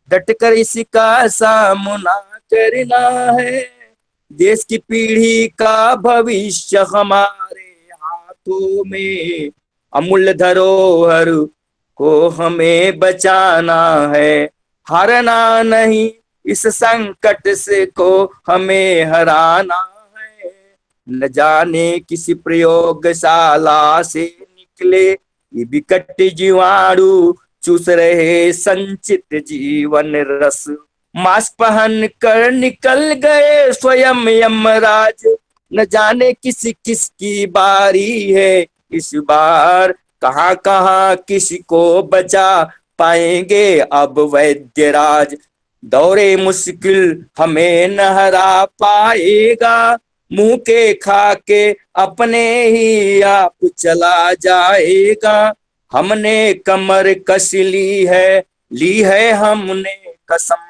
डटकर इसका सामना करना है। देश की पीढ़ी का भविष्य हमारे हाथों में, अमूल्य धरोहर को हमें बचाना है। हारना नहीं, इस संकट से को हमें हराना है। न जाने किसी प्रयोगशाला से निकले ये विकट जीवाणु, चूस रहे संचित जीवन रस। मास्क पहन कर निकल गए स्वयं यमराज, न जाने किसकी बारी है इस बार। कहाँ कहाँ किसी को बचा पाएंगे अब वैद्यराज, दौरे मुश्किल हमें न हरा पाएगा। मुंह के खा के अपने ही आप चला जाएगा। हमने कमर कस ली है हमने कसम,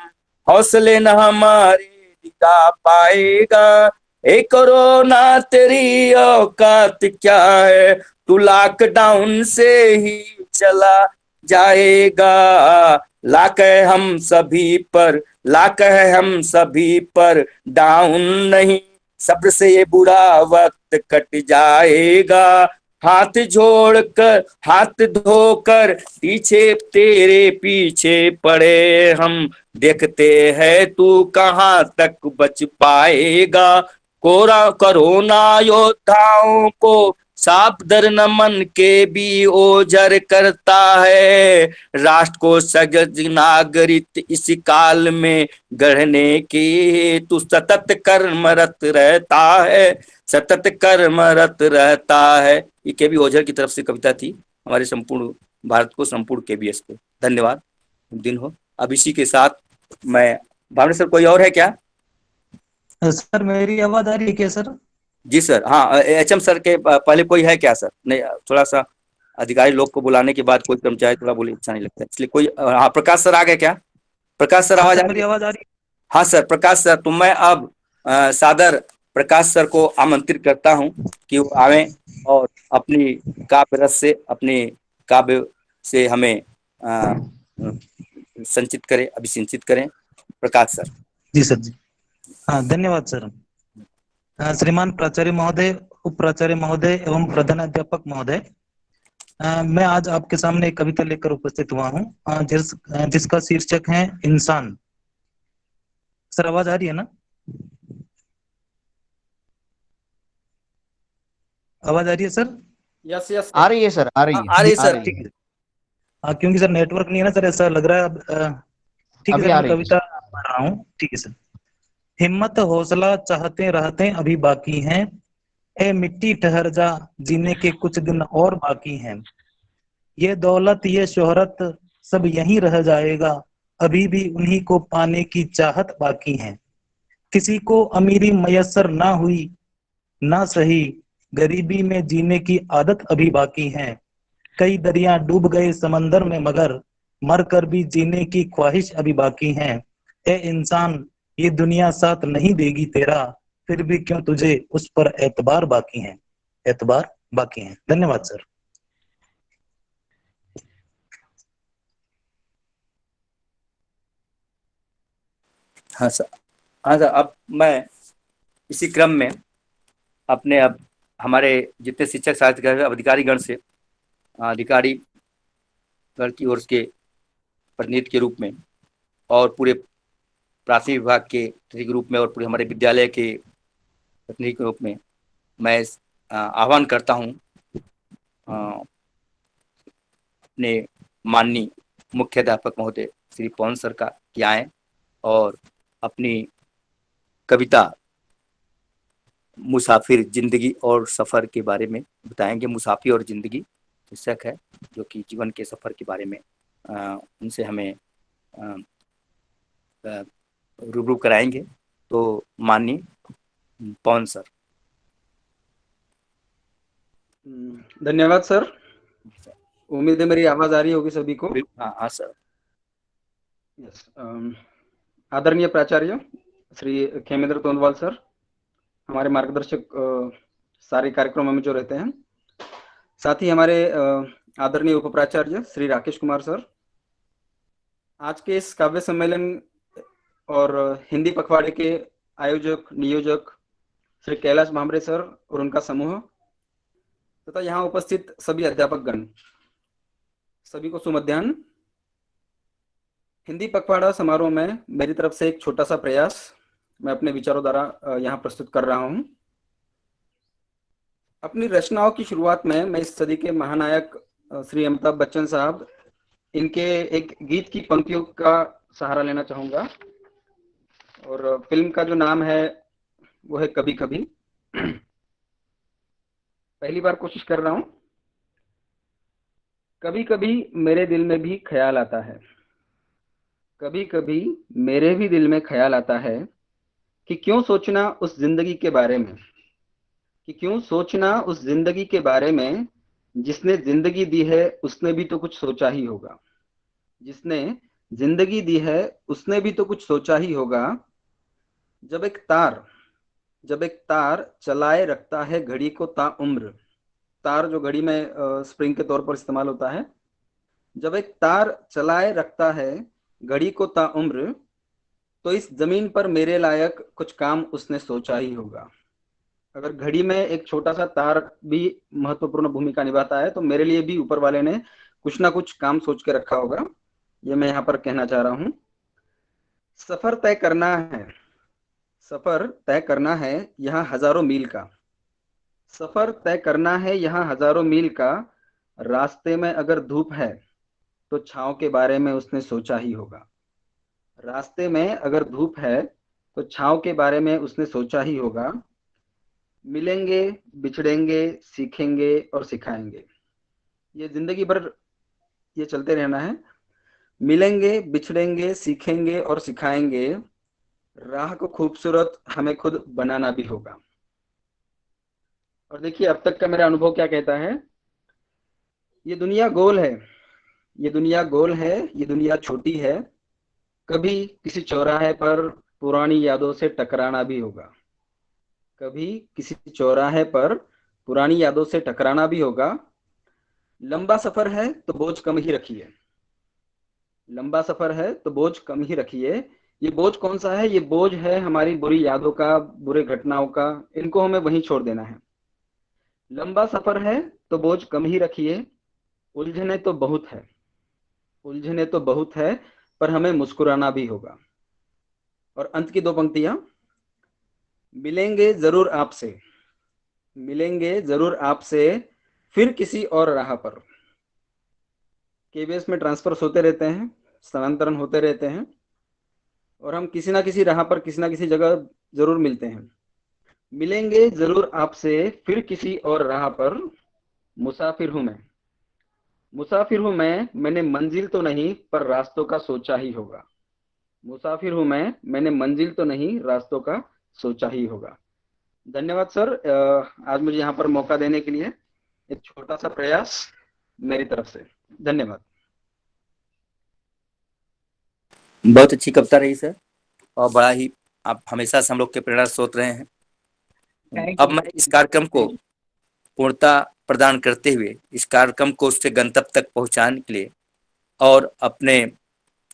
हौसले न हमारे दिखा पाएगा। ए कोरोना तेरी औकात क्या है, तू लॉकडाउन से ही चला जाएगा। लाक है हम सभी पर, लाक है हम सभी पर डाउन नहीं, सब्र से ये बुरा वक्त कट जाएगा। हाथ जोड़कर हाथ धोकर पीछे तेरे पीछे पड़े हम, देखते हैं तू कहाँ तक बच पाएगा। कोरोना योद्धाओं को सादर नमन के भी ओझर करता है। राष्ट्र को सजग नागरिक इस काल में गढ़ने की तू सतत कर्मरत रहता है, सतत कर्मरत रहता है। ये KB ओझर की तरफ से कविता थी हमारे संपूर्ण भारत को, संपूर्ण KBS को। धन्यवाद, दिन हो। अब इसी के साथ मैं, भावना सर कोई और है क्या? सर मेरी आवाज आ रही है क्या सर? जी सर, हाँ HM सर के पहले कोई है क्या सर? नहीं, थोड़ा सा अधिकारी लोग को बुलाने के बाद कोई कर्मचारी थोड़ा बोले अच्छा नहीं लगता है, इसलिए कोई, हाँ प्रकाश सर आ गए क्या? प्रकाश सर आवाज मेरी आवाज आ रही है? हाँ सर, प्रकाश सर, तो मैं अब सादर प्रकाश सर को आमंत्रित करता हूं कि वो आवे और अपनी काव्य रस से, अपने काव्य से हमें संचित करें, अभिसिंचित करें। प्रकाश सर। जी सर जी, हाँ धन्यवाद सर। श्रीमान प्राचार्य महोदय, उप प्राचार्य महोदय एवं प्रधानाध्यापक महोदय, मैं आज आपके सामने एक कविता लेकर उपस्थित हुआ हूँ जिसका शीर्षक है इंसान। सर आवाज आ रही है ना? आवाज आ रही है सर? यस यस आ रही है सर, आ रही है, आ रही है आ सर। रही है। ठीक है। हाँ, क्योंकि सर नेटवर्क नहीं है ना सर, ऐसा लग रहा है अब। ठीक है अभी सर, आ मैं रही है। कविता पढ़ रहा हूँ। ठीक है सर। हिम्मत हौसला चाहते रहते अभी बाकी हैं, ए मिट्टी ठहर जा, जीने के कुछ दिन और बाकी हैं। ये दौलत ये शोहरत सब यहीं रह जाएगा, अभी भी उन्हीं को पाने की चाहत बाकी है। किसी को अमीरी मयसर ना हुई ना सही, गरीबी में जीने की आदत अभी बाकी है। कई दरिया डूब गए समंदर में मगर मर कर भी जीने की ख्वाहिश अभी बाकी है। ए इंसान, ये दुनिया साथ नहीं देगी तेरा, फिर भी क्यों तुझे उस पर एतबार बाकी है, एतबार बाकी है। धन्यवाद सर। हाँ सर, हाँ सर। अब मैं इसी क्रम में अपने अब हमारे जितने शिक्षक साथी अधिकारीगण से अधिकारी गण की ओर के प्रतिनिधि के रूप में और पूरे प्राथमिक विभाग के प्रतिनिधि के रूप में और पूरे हमारे विद्यालय के प्रतिनिधि के रूप में मैं आह्वान करता हूँ अपने माननीय मुख्याध्यापक महोदय श्री पवन सर का कि आए और अपनी कविता मुसाफिर जिंदगी और सफर के बारे में बताएंगे। मुसाफिर और जिंदगी शीर्षक है, जो कि जीवन के सफर के बारे में उनसे हमें रूबरू कराएंगे। तो माननीय पवन सर। धन्यवाद सर। उम्मीद है मेरी आवाज आ रही होगी सभी को। हाँ हाँ सर। यस। आदरणीय प्राचार्य श्री खेमेंद्र तोंदवाल सर, हमारे मार्गदर्शक सारे कार्यक्रमों में जो रहते हैं, साथ ही हमारे आदरणीय उप प्राचार्य श्री राकेश कुमार सर, आज के इस काव्य सम्मेलन और हिंदी पखवाड़े के आयोजक नियोजक श्री कैलाश भामरे सर और उनका समूह, तथा यहाँ उपस्थित सभी अध्यापक गण, सभी को सुमध्याह्न। हिंदी पखवाड़ा समारोह में मेरी तरफ से एक छोटा सा प्रयास मैं अपने विचारों द्वारा यहाँ प्रस्तुत कर रहा हूँ। अपनी रचनाओं की शुरुआत में मैं इस सदी के महानायक श्री अमिताभ बच्चन साहब, इनके एक गीत की पंक्तियों का सहारा लेना चाहूंगा। और फिल्म का जो नाम है वो है कभी कभी। पहली बार कोशिश कर रहा हूं। कभी कभी मेरे दिल में भी ख्याल आता है, कभी कभी मेरे भी दिल में ख्याल आता है कि क्यों सोचना उस जिंदगी के बारे में, कि क्यों सोचना उस जिंदगी के बारे में जिसने जिंदगी दी है उसने भी तो कुछ सोचा ही होगा, जिसने जिंदगी दी है उसने भी तो कुछ सोचा ही होगा। जब एक तार चलाए रखता है घड़ी को ताउम्र, तार जो घड़ी में स्प्रिंग के तौर पर इस्तेमाल होता है, जब एक तार चलाए रखता है घड़ी को ताउम्र, तो इस जमीन पर मेरे लायक कुछ काम उसने सोचा ही होगा। अगर घड़ी में एक छोटा सा तार भी महत्वपूर्ण भूमिका निभाता है तो मेरे लिए भी ऊपर वाले ने कुछ ना कुछ काम सोच के रखा होगा, ये मैं यहाँ पर कहना चाह रहा हूँ। सफर तय करना है, सफर तय करना है यहाँ हजारों मील का, सफर तय करना है यहाँ हजारों मील का। रास्ते में अगर धूप है तो छांव के बारे में उसने सोचा ही होगा, रास्ते में अगर धूप है तो छांव के बारे में उसने सोचा ही होगा। मिलेंगे बिछड़ेंगे सीखेंगे और सिखाएंगे, ये जिंदगी भर ये चलते रहना है। मिलेंगे बिछड़ेंगे सीखेंगे और सिखाएंगे, राह को खूबसूरत हमें खुद बनाना भी होगा। और देखिए अब तक का मेरा अनुभव क्या कहता है। ये दुनिया गोल है, ये दुनिया गोल है, ये दुनिया छोटी है। कभी किसी चौराहे पर पुरानी यादों से टकराना भी होगा, कभी किसी चौराहे पर पुरानी यादों से टकराना भी होगा। लंबा सफर है तो बोझ कम ही रखिए, लंबा सफर है तो बोझ कम ही रखिए। ये बोझ कौन सा है? ये बोझ है हमारी बुरी यादों का, बुरे घटनाओं का, इनको हमें वहीं छोड़ देना है। लंबा सफर है तो बोझ कम ही रखिए, उलझने तो बहुत है, उलझने तो बहुत है, पर हमें मुस्कुराना भी होगा। और अंत की दो पंक्तियां, मिलेंगे जरूर आपसे, मिलेंगे जरूर आपसे फिर किसी और राह पर। केबीएस में ट्रांसफर्स होते रहते हैं, स्थानांतरण होते रहते हैं, और हम किसी ना किसी राह पर किसी ना किसी जगह जरूर मिलते हैं। मिलेंगे जरूर आपसे फिर किसी और राह पर, मुसाफिर हूं मैं। मुसाफिर हूं मैं, मैंने मंजिल तो नहीं पर रास्तों का सोचा ही होगा। मुसाफिर हूं मैं, मैंने मंजिल तो नहीं रास्तों का सोचा ही होगा। धन्यवाद सर, आज मुझे यहाँ पर मौका देने के लिए। एक छोटा सा प्रयास मेरी तरफ से। धन्यवाद। बहुत अच्छी कविता रही सर, और बड़ा ही आप हमेशा से हम लोग के प्रेरणा स्रोत रहे हैं। अब मैं इस कार्यक्रम को पूर्णता प्रदान करते हुए इस कार्यक्रम को उसके गंतव्य तक पहुंचाने के लिए और अपने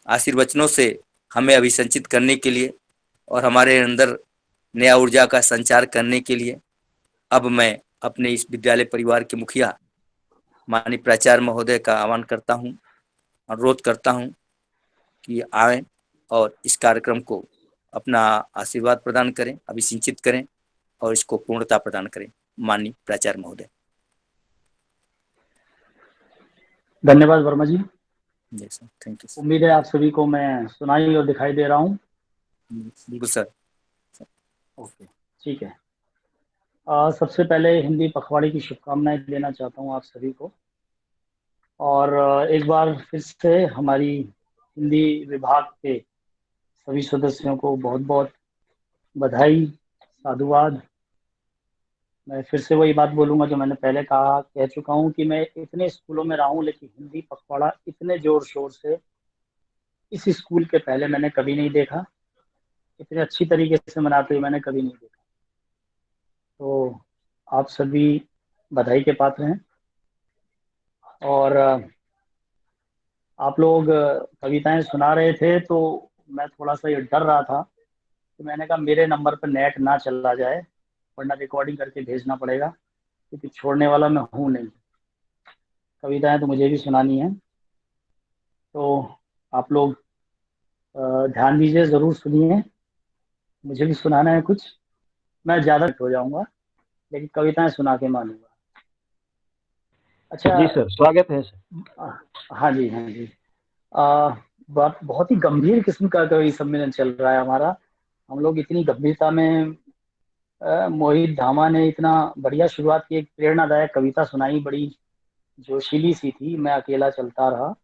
आशीर्वचनों से हमें अभिसंचित करने के लिए और हमारे अंदर नया ऊर्जा का संचार करने के लिए अब मैं अपने इस विद्यालय परिवार के मुखिया माननीय प्राचार्य महोदय का आह्वान करता हूं, अनुरोध करता हूं कि आए और इस कार्यक्रम को अपना आशीर्वाद प्रदान करें, अभिसिंचित करें और इसको पूर्णता प्रदान करें। माननीय प्राचार्य महोदय। धन्यवाद वर्मा जी। Thank you. उम्मीद है आप सभी को मैं सुनाई और दिखाई दे रहा हूँ। बिल्कुल सर। ओके, ठीक है। सबसे पहले हिंदी पखवाड़े की शुभकामनाएं देना चाहता हूँ आप सभी को, और एक बार फिर से हमारी हिंदी विभाग के सभी सदस्यों को बहुत बहुत बधाई, साधुवाद। मैं फिर से वही बात बोलूँगा जो मैंने पहले कह चुका हूँ कि मैं इतने स्कूलों में रहा हूँ, लेकिन हिंदी पखवाड़ा इतने जोर शोर से इस स्कूल के पहले मैंने कभी नहीं देखा, इतने अच्छी तरीके से मनाते हुए मैंने कभी नहीं देखा। तो आप सभी बधाई के पात्र हैं। और आप लोग कविताएं सुना रहे थे तो मैं थोड़ा सा ये डर रहा था, तो मैंने कहा मेरे नंबर पर नेट ना चला जाए, वरना रिकॉर्डिंग करके भेजना पड़ेगा, क्योंकि छोड़ने वाला मैं हूँ नहीं। कविताएं तो मुझे भी सुनानी है, तो आप लोग ध्यान दीजिए, ज़रूर सुनिए। मुझे भी सुनाना है कुछ, मैं ज़्यादा हो जाऊंगा लेकिन कविताएं सुना के मानूंगा। अच्छा जी सर, स्वागत है सर। हाँ जी, हाँ जी। बहुत ही गंभीर किस्म का कवि सम्मेलन चल रहा है हमारा। हम लोग इतनी गंभीरता में, मोहित धामा ने इतना बढ़िया शुरुआत की, एक प्रेरणादायक कविता सुनाई, बड़ी जोशीली सी थी, मैं अकेला चलता रहा।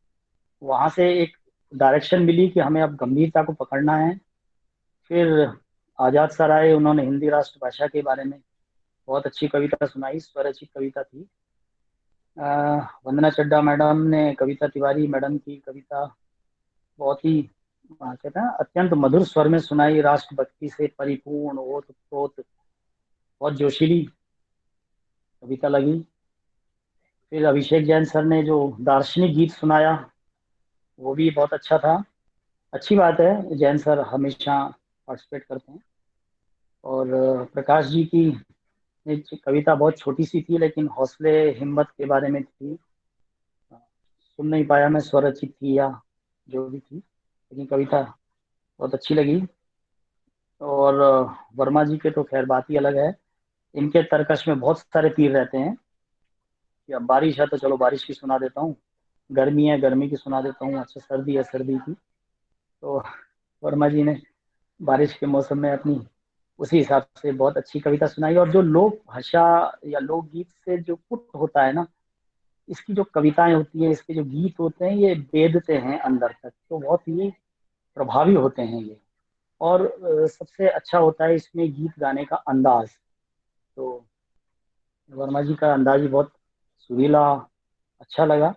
वहां से एक डायरेक्शन मिली कि हमें अब गंभीरता को पकड़ना है। फिर आजाद सर आए, उन्होंने हिंदी राष्ट्रभाषा के बारे में बहुत अच्छी कविता सुनाई, स्वरचित कविता थी। वंदना चड्डा मैडम ने, कविता तिवारी मैडम की कविता बहुत ही कहते हैं अत्यंत मधुर स्वर में सुनाई, राष्ट्रभक्ति से परिपूर्ण, ओत-प्रोत, बहुत जोशीली कविता लगी। फिर अभिषेक जैन सर ने जो दार्शनिक गीत सुनाया वो भी बहुत अच्छा था। अच्छी बात है, जैन सर हमेशा पार्टिसिपेट करते हैं। और प्रकाश जी की कविता बहुत छोटी सी थी, लेकिन हौसले हिम्मत के बारे में थी। सुन नहीं पाया मैं, स्वरचित थी या जो भी थी, लेकिन कविता बहुत अच्छी लगी। और वर्मा जी के तो खैर बात ही अलग है, इनके तर्कश में बहुत सारे तीर रहते हैं। कि अब बारिश है तो चलो बारिश की सुना देता हूँ, गर्मी है गर्मी की सुना देता हूँ, अच्छा सर्दी है सर्दी की। तो वर्मा जी ने बारिश के मौसम में अपनी उसी हिसाब से बहुत अच्छी कविता सुनाई। और जो लोक भाषा या लोकगीत से जो पुट होता है ना, इसकी जो कविताएं होती है, इसके जो गीत होते हैं, ये बेधते हैं अंदर तक, तो बहुत ही प्रभावी होते हैं ये। और सबसे अच्छा होता है इसमें गीत गाने का अंदाज। तो वर्मा जी का अंदाज ही बहुत सुरीला, अच्छा लगा।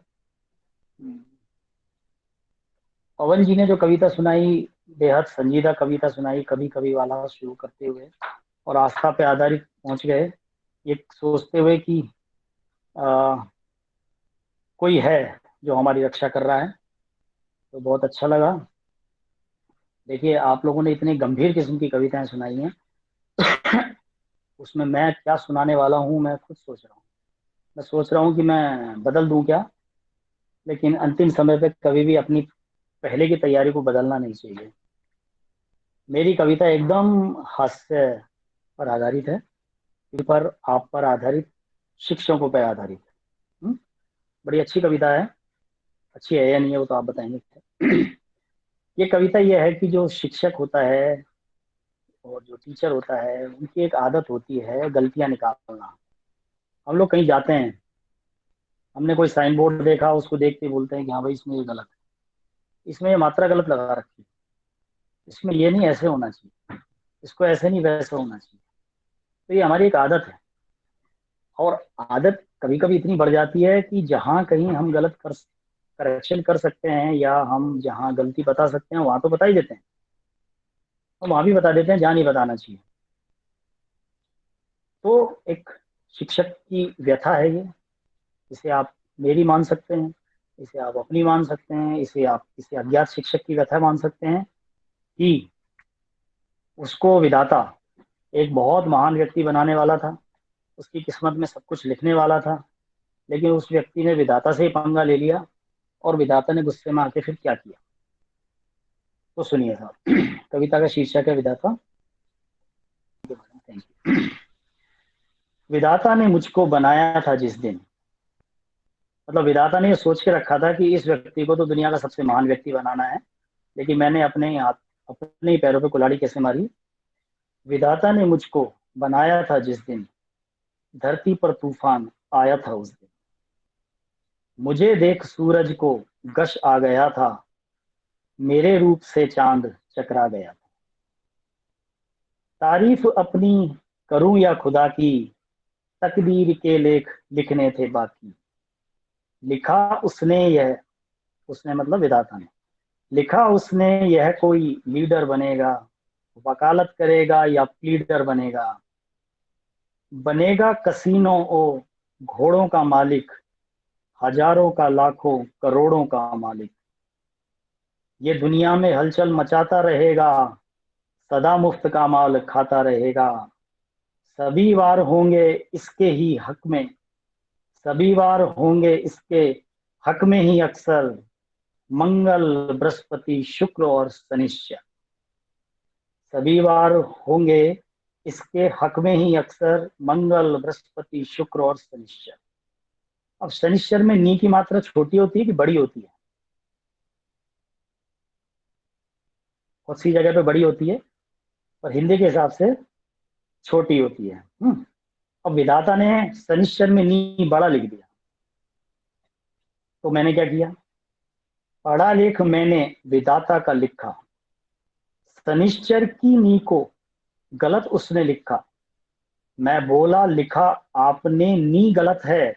पवन जी ने जो कविता सुनाई, बेहद संजीदा कविता सुनाई, कभी कभी वाला शुरू करते हुए और आस्था पे आधारित पहुंच गए, ये सोचते हुए कि कोई है जो हमारी रक्षा कर रहा है। तो बहुत अच्छा लगा। देखिए, आप लोगों ने इतनी गंभीर किस्म की कविताएं सुनाई हैं, उसमें मैं क्या सुनाने वाला हूँ मैं खुद सोच रहा हूँ। मैं सोच रहा हूँ कि मैं बदल दूं क्या, लेकिन अंतिम समय पे कभी भी अपनी पहले की तैयारी को बदलना नहीं चाहिए। मेरी कविता एकदम हास्य पर आधारित है। पर आप पर आधारित, शिक्षकों पर आधारित। बड़ी अच्छी कविता है, अच्छी है या नहीं है वो तो आप बताएंगे। ये कविता ये है कि जो शिक्षक होता है और जो टीचर होता है उनकी एक आदत होती है गलतियां निकालना। हम लोग कहीं जाते हैं, हमने कोई साइन बोर्ड देखा, उसको देखते ही बोलते हैं कि हाँ भाई इसमें ये गलत है, इसमें ये मात्रा गलत लगा रखी है, इसमें ये नहीं ऐसे होना चाहिए, इसको ऐसे नहीं वैसे होना चाहिए। तो ये हमारी एक आदत है, और आदत कभी कभी इतनी बढ़ जाती है कि जहाँ कहीं हम गलत करेक्शन कर सकते हैं या हम जहाँ गलती बता सकते हैं वहां तो बता ही देते हैं, हम वहां भी बता देते हैं जहाँ नहीं बताना चाहिए। तो एक शिक्षक की व्यथा है ये, इसे आप मेरी मान सकते हैं, इसे आप अपनी मान सकते हैं, इसे आप किसी अज्ञात शिक्षक की व्यथा मान सकते हैं कि उसको विधाता एक बहुत महान व्यक्ति बनाने वाला था, उसकी किस्मत में सब कुछ लिखने वाला था, लेकिन उस व्यक्ति ने विधाता से ही पंगा ले लिया और विधाता ने गुस्से में आके फिर क्या किया। तो सुनिए साहब, कविता का शीर्षक है विधाता। Thank you. विधाता ने मुझको बनाया था जिस दिन, मतलब विधाता ने ये सोच के रखा था कि इस व्यक्ति को तो दुनिया का सबसे महान व्यक्ति बनाना है, लेकिन मैंने अपने ही पैरों पे कुल्हाड़ी कैसे मारी। विधाता ने मुझको बनाया था जिस दिन, धरती पर तूफान आया था उस दिन। मुझे देख सूरज को गश आ गया था, मेरे रूप से चांद चकरा गया था। तारीफ अपनी करूं या खुदा की, तकदीर के लेख लिखने थे बाकी। लिखा उसने मतलब विधाता ने लिखा उसने यह कोई लीडर बनेगा, वकालत करेगा या प्लीडर बनेगा, बनेगा कसीनो ओ घोड़ों का मालिक, हजारों का लाखों करोड़ों का मालिक। ये दुनिया में हलचल मचाता रहेगा, सदा मुफ्त का माल खाता रहेगा। सभी वार होंगे इसके ही हक में, सभी वार होंगे इसके हक में ही अक्सर, मंगल बृहस्पति शुक्र और शनिश्चर। सभी वार होंगे इसके हक में ही अक्सर, मंगल बृहस्पति शुक्र और शनिश्चर। अब शनिश्चर में नी की मात्रा छोटी होती है कि बड़ी होती है? बहुत सी जगह पे बड़ी होती है, पर हिंदी के हिसाब से छोटी होती है। अब विधाता ने शनिश्चर में नी बड़ा लिख दिया, तो मैंने क्या किया, पढ़ा लेख मैंने विधाता का लिखा, शनिश्चर की नी को गलत उसने लिखा। मैं बोला लिखा आपने नी गलत है,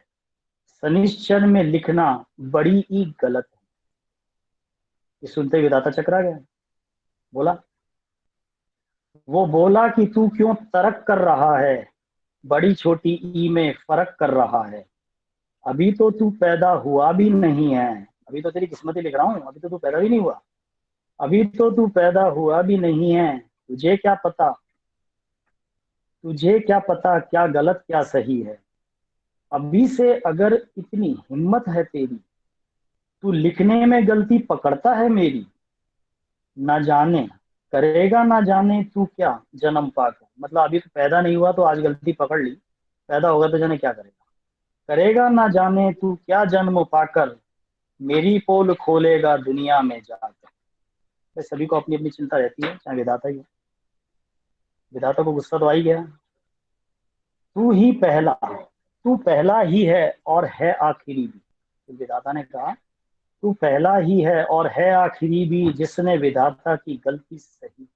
शनिश्चर में लिखना बड़ी ही गलत है। ये सुनते ही विधाता चकरा गया, वो बोला कि तू क्यों तर्क कर रहा है, बड़ी छोटी ई में फर्क कर रहा है। अभी तो तू पैदा हुआ भी नहीं है, अभी तो तेरी किस्मत ही लिख रहा हूं, अभी तो तू पैदा भी नहीं हुआ, अभी तो तू पैदा हुआ भी नहीं है। तुझे क्या पता क्या गलत क्या सही है। अभी से अगर इतनी हिम्मत है तेरी, तू लिखने में गलती पकड़ता है मेरी। ना जाने करेगा ना जाने तू क्या जन्म पाकर, मतलब अभी तो पैदा नहीं हुआ तो आज गलती पकड़ ली, पैदा होगा तो जाने क्या करेगा। करेगा ना जाने तू क्या जन्म पाकर, मेरी पोल खोलेगा दुनिया में जाकर। सभी को अपनी अपनी चिंता रहती है, चाहे विधाता ही है। विधाता को गुस्सा तो आ ही गया, तू पहला ही है और है आखिरी भी। तो विधाता ने कहा तू पहला ही है और है आखिरी भी, जिसने विधाता की गलती सही की।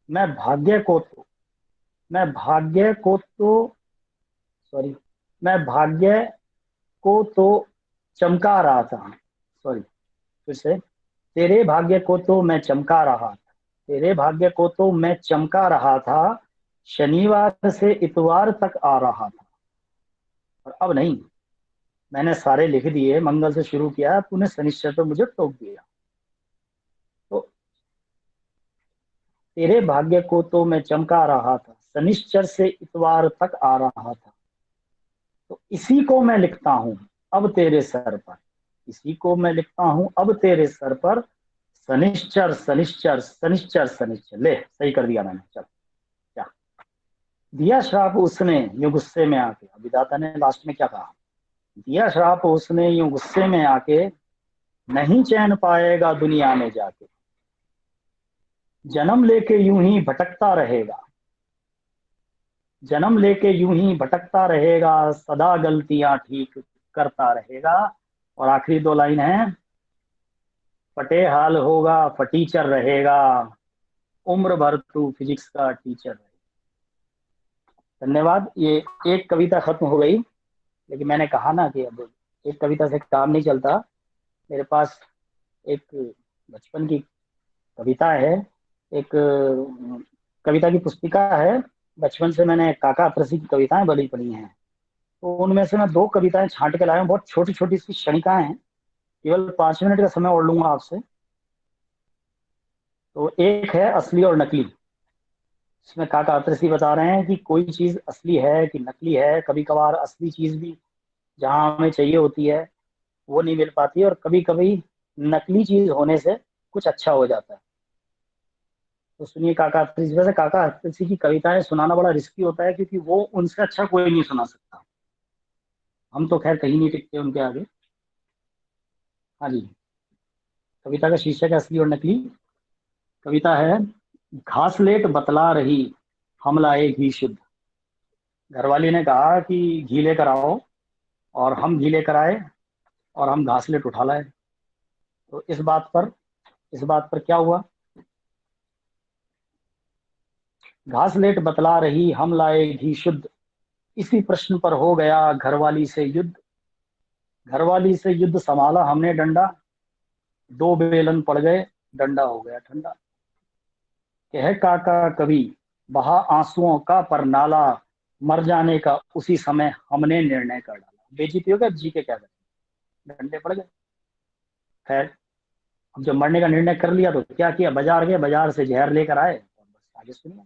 मैं भाग्य को तो चमका रहा था, फिर से, तेरे भाग्य को तो मैं चमका रहा था, शनिवार से इतवार तक आ रहा था, और अब नहीं, मैंने सारे लिख दिए, मंगल से शुरू किया, तूने शनिश्चर पे मुझे टोक दिया। तो तेरे भाग्य को तो मैं चमका रहा था, शनिश्चर से इतवार तक आ रहा था, तो इसी को मैं लिखता हूं अब तेरे सर पर, शनिश्चर। ले, सही कर दिया मैंने, चल क्या। दिया श्राप उसने यूं गुस्से में आके, विधाता ने लास्ट में क्या कहा, दिया श्राप उसने यूं गुस्से में आके, नहीं चैन पाएगा दुनिया में जाके, जन्म लेके यूं ही भटकता रहेगा, जन्म लेके यूं ही भटकता रहेगा, सदा गलतियां ठीक करता रहेगा। और आखिरी 2 लाइन है, फटे हाल होगा फटीचर रहेगा, उम्र भर तू फिजिक्स का टीचर रहेगा। धन्यवाद। ये एक कविता खत्म हो गई, लेकिन मैंने कहा ना कि अब एक कविता से काम नहीं चलता। मेरे पास एक बचपन की कविता है, एक कविता की पुस्तिका है, बचपन से मैंने काका अतरसी की कविताएं बड़ी पढ़ी हैं, तो उनमें से मैं 2 कविताएं छांट के लाया हूं। बहुत छोटी छोटी सी क्षणिकाएं हैं, केवल 5 मिनट का समय और लूंगा आपसे। तो एक है असली और नकली। इसमें काका अतरसी बता रहे हैं कि कोई चीज असली है कि नकली है। कभी कभार असली चीज भी जहां हमें चाहिए होती है वो नहीं मिल पाती, और कभी कभी नकली चीज होने से कुछ अच्छा हो जाता है। तो सुनिए काका अतरसी। वैसे काका अतरसी की कविताएं सुनाना बड़ा रिस्की होता है, क्योंकि वो उनसे अच्छा कोई नहीं सुना सकता। हम तो खैर कहीं नहीं टिकते उनके आगे। हाँ जी, कविता का शीर्षक है असली और नकली। कविता है, घासलेट बतला रही हम लाए घी शुद्ध। घरवाली ने कहा कि घी लेकर आओ, और हम घी लेकर आए और हम घासलेट उठा लाए। तो इस बात पर क्या हुआ, घासलेट बतला रही हम लाए घी शुद्ध, इसी प्रश्न पर हो गया घरवाली से युद्ध। घरवाली से युद्ध संभाला हमने डंडा, 2 बेलन पड़ गए डंडा हो गया ठंडा। कह काका कवि बहा आंसुओं का परनाला, मर जाने का उसी समय हमने निर्णय कर डाला। बेइज्जती हो गया, जी के क्या करें, डंडे पड़ गए। खैर, अब जब मरने का निर्णय कर लिया तो क्या किया, बाजार गए, बाजार से जहर लेकर आए। और बस आगे सुनिए।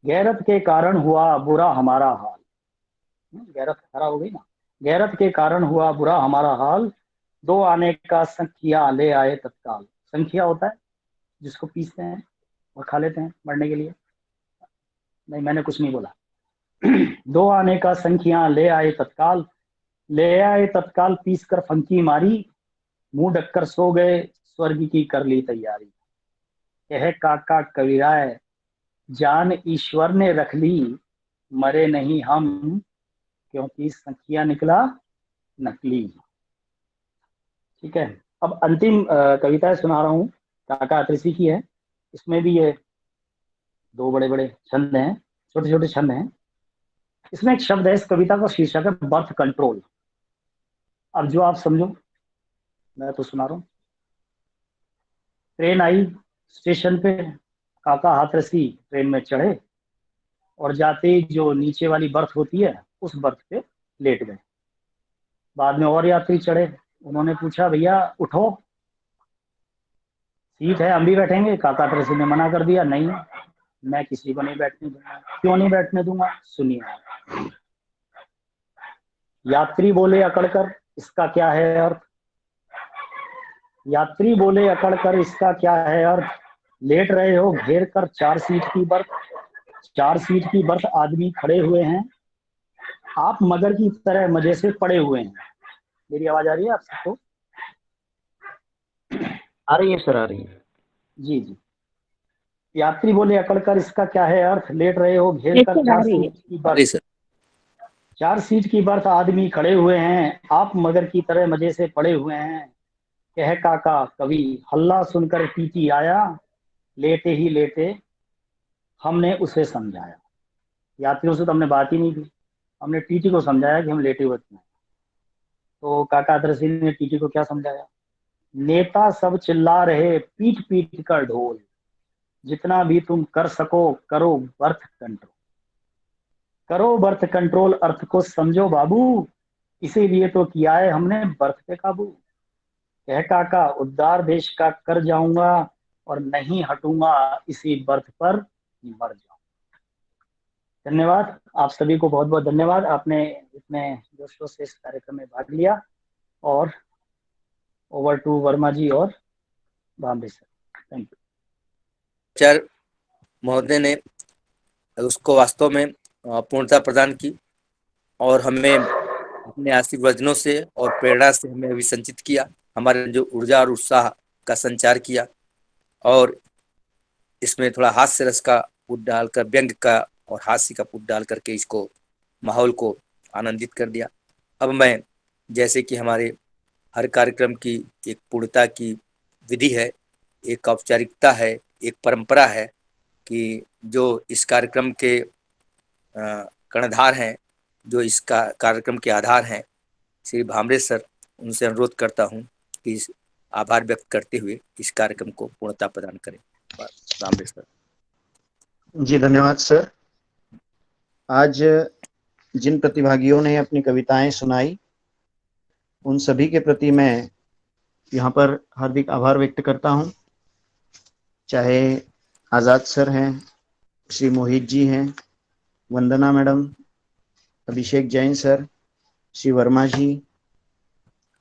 गैरत के कारण हुआ बुरा हमारा हाल, गैरत खराब हो गई ना, गैरत के कारण हुआ बुरा हमारा हाल, 2 आने का संखिया ले आए तत्काल। संखिया होता है जिसको पीसते हैं और खा लेते हैं मरने के लिए। नहीं, मैंने कुछ नहीं बोला। 2 आने का संखिया ले आए तत्काल, ले आए तत्काल पीस कर फंकी मारी, मुंह ढककर सो गए स्वर्ग की कर ली तैयारी। कह काका कविराय जान ईश्वर ने रख ली, मरे नहीं हम क्योंकि संखिया निकला नकली। ठीक है, अब अंतिम कविता सुना रहा हूँ, काका अतरसी की है। इसमें भी ये 2 बड़े बड़े छंद हैं, छोटे छोटे छंद हैं। इसमें एक शब्द है, इस कविता का शीर्षक है बर्थ कंट्रोल। अब जो आप समझो, मैं तो सुना रहा हूँ। ट्रेन आई स्टेशन पे, काका हाथरसी ट्रेन में चढ़े, और जाते ही जो नीचे वाली बर्थ होती है उस बर्थ पे लेट गए। बाद में और यात्री चढ़े, उन्होंने पूछा भैया उठो, सीट है हम भी बैठेंगे। काका हाथरसी ने मना कर दिया, नहीं मैं किसी को नहीं बैठने दूंगा। क्यों नहीं बैठने दूंगा, सुनिए। यात्री बोले अकड़कर इसका क्या है अर्थ, यात्री बोले अकड़कर इसका क्या है अर्थ, लेट रहे हो घेर कर 4 सीट की बर्थ, 4 सीट की बर्थ आदमी खड़े हुए हैं, आप मगर की तरह मजे से पड़े हुए हैं। मेरी आवाज आ रही है आप सबको? आ रही है सर, आ रही है। जी जी। यात्री बोले अकड़कर इसका क्या है अर्थ, लेट रहे हो घेर कर 4 सीट की बर्थ, 4 सीट की बर्थ आदमी खड़े हुए हैं, आप मगर की तरह मजे से पड़े हुए हैं। कह काका कवि हल्ला सुनकर टीटी आया, लेटे ही लेटे हमने उसे समझाया। यात्रियों से तो हमने बात ही नहीं की, हमने टीटी को समझाया कि हम लेटे हुए थे। तो काका अतरसी ने टीटी को क्या समझाया, नेता सब चिल्ला रहे पीट पीट कर ढोल, जितना भी तुम कर सको करो बर्थ कंट्रोल, करो बर्थ कंट्रोल, अर्थ को समझो बाबू, इसीलिए तो किया है हमने बर्थ पे काबू। कह काका उद्धार देश का कर जाऊंगा, और नहीं हटूंगा इसी बर्थ पर मर जाऊंगा। धन्यवाद, आप सभी को बहुत बहुत धन्यवाद, आपने इतने जोशों से इस कार्यक्रम में भाग लिया। और ओवर टू वर्मा जी और भांबे सर, थैंक यू। आचार्य महोदय ने उसको वास्तव में पूर्णता प्रदान की और हमें अपने आशीर्वचनों से और प्रेरणा से हमें अभिसंचित किया, हमारे जो ऊर्जा और उत्साह का संचार किया और इसमें थोड़ा हास्य रस का पुट डालकर, व्यंग का और हास्य का पुट डाल करके इसको माहौल को आनंदित कर दिया। अब मैं, जैसे कि हमारे हर कार्यक्रम की एक पूर्णता की विधि है, एक औपचारिकता है, एक परंपरा है कि जो इस कार्यक्रम के कर्णधार हैं, जो इस कार्यक्रम के आधार हैं, श्री भामरे सर, उनसे अनुरोध करता हूं कि आभार व्यक्त करते हुए इस कार्यक्रम को पूर्णता प्रदान करें। भामरे सर। जी धन्यवाद सर। आज जिन प्रतिभागियों ने अपनी कविताएं सुनाई उन सभी के प्रति मैं यहाँ पर हार्दिक आभार व्यक्त करता हूँ। चाहे आज़ाद सर हैं, श्री मोहित जी हैं, वंदना मैडम, अभिषेक जैन सर, श्री वर्मा जी,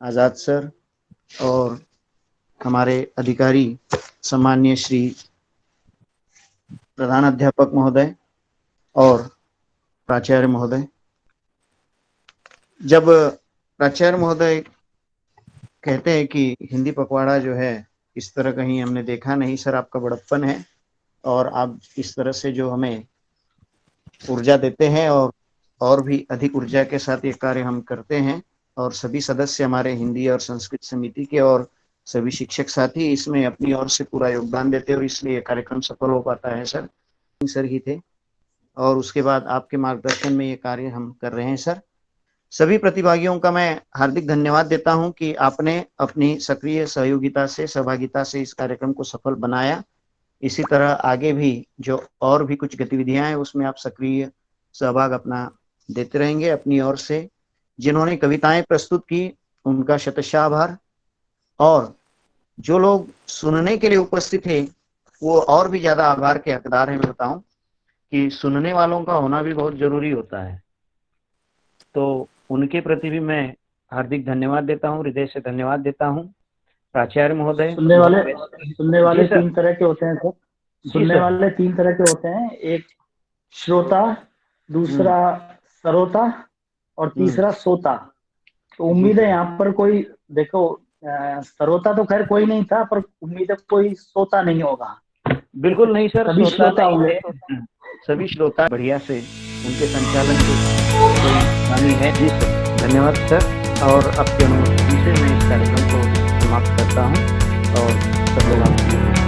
आज़ाद सर और हमारे अधिकारी सम्माननीय श्री प्रधान अध्यापक महोदय और प्राचार्य महोदय। जब प्राचार्य महोदय कहते हैं कि हिंदी पखवाड़ा जो है इस तरह कहीं हमने देखा नहीं, सर आपका बड़प्पन है और आप इस तरह से जो हमें ऊर्जा देते हैं और भी अधिक ऊर्जा के साथ ये कार्य हम करते हैं और सभी सदस्य हमारे हिंदी और संस्कृत समिति के और सभी शिक्षक साथी इसमें अपनी ओर से पूरा योगदान देते हैं और इसलिए ये कार्यक्रम सफल हो पाता है। सर ही थे और उसके बाद आपके मार्गदर्शन में ये कार्य हम कर रहे हैं। सर, सभी प्रतिभागियों का मैं हार्दिक धन्यवाद देता हूं कि आपने अपनी सक्रिय सहयोगिता से, सहभागिता से इस कार्यक्रम को सफल बनाया। इसी तरह आगे भी जो और भी कुछ गतिविधियां हैं उसमें आप सक्रिय सहभाग अपना देते रहेंगे। अपनी ओर से जिन्होंने कविताएं प्रस्तुत की उनका शतशः आभार और जो लोग सुनने के लिए उपस्थित थे वो और भी ज्यादा आभार के हकदार हैं। मैं बताऊं कि सुनने वालों का होना भी बहुत जरूरी होता है, तो उनके प्रति भी मैं हार्दिक धन्यवाद देता हूं, हृदय से धन्यवाद देता हूं। प्राचार्य महोदय, सुनने वाले तीन तरह के होते हैं सर। सुनने वाले तीन तरह के होते हैं, एक श्रोता, दूसरा श्रोता और तीसरा सोता। तो उम्मीद है यहाँ पर कोई, देखो श्रोता तो खैर कोई नहीं था, पर उम्मीद है कोई सोता नहीं होगा। बिल्कुल नहीं सर, सभी श्रोता होंगे, सभी श्रोता बढ़िया से उनके संचालन की कोई हानि है। जी सर, धन्यवाद सर। और आपके अनुमति से मैं इस कार्यक्रम को समाप्त करता हूँ और सब लोग आपकी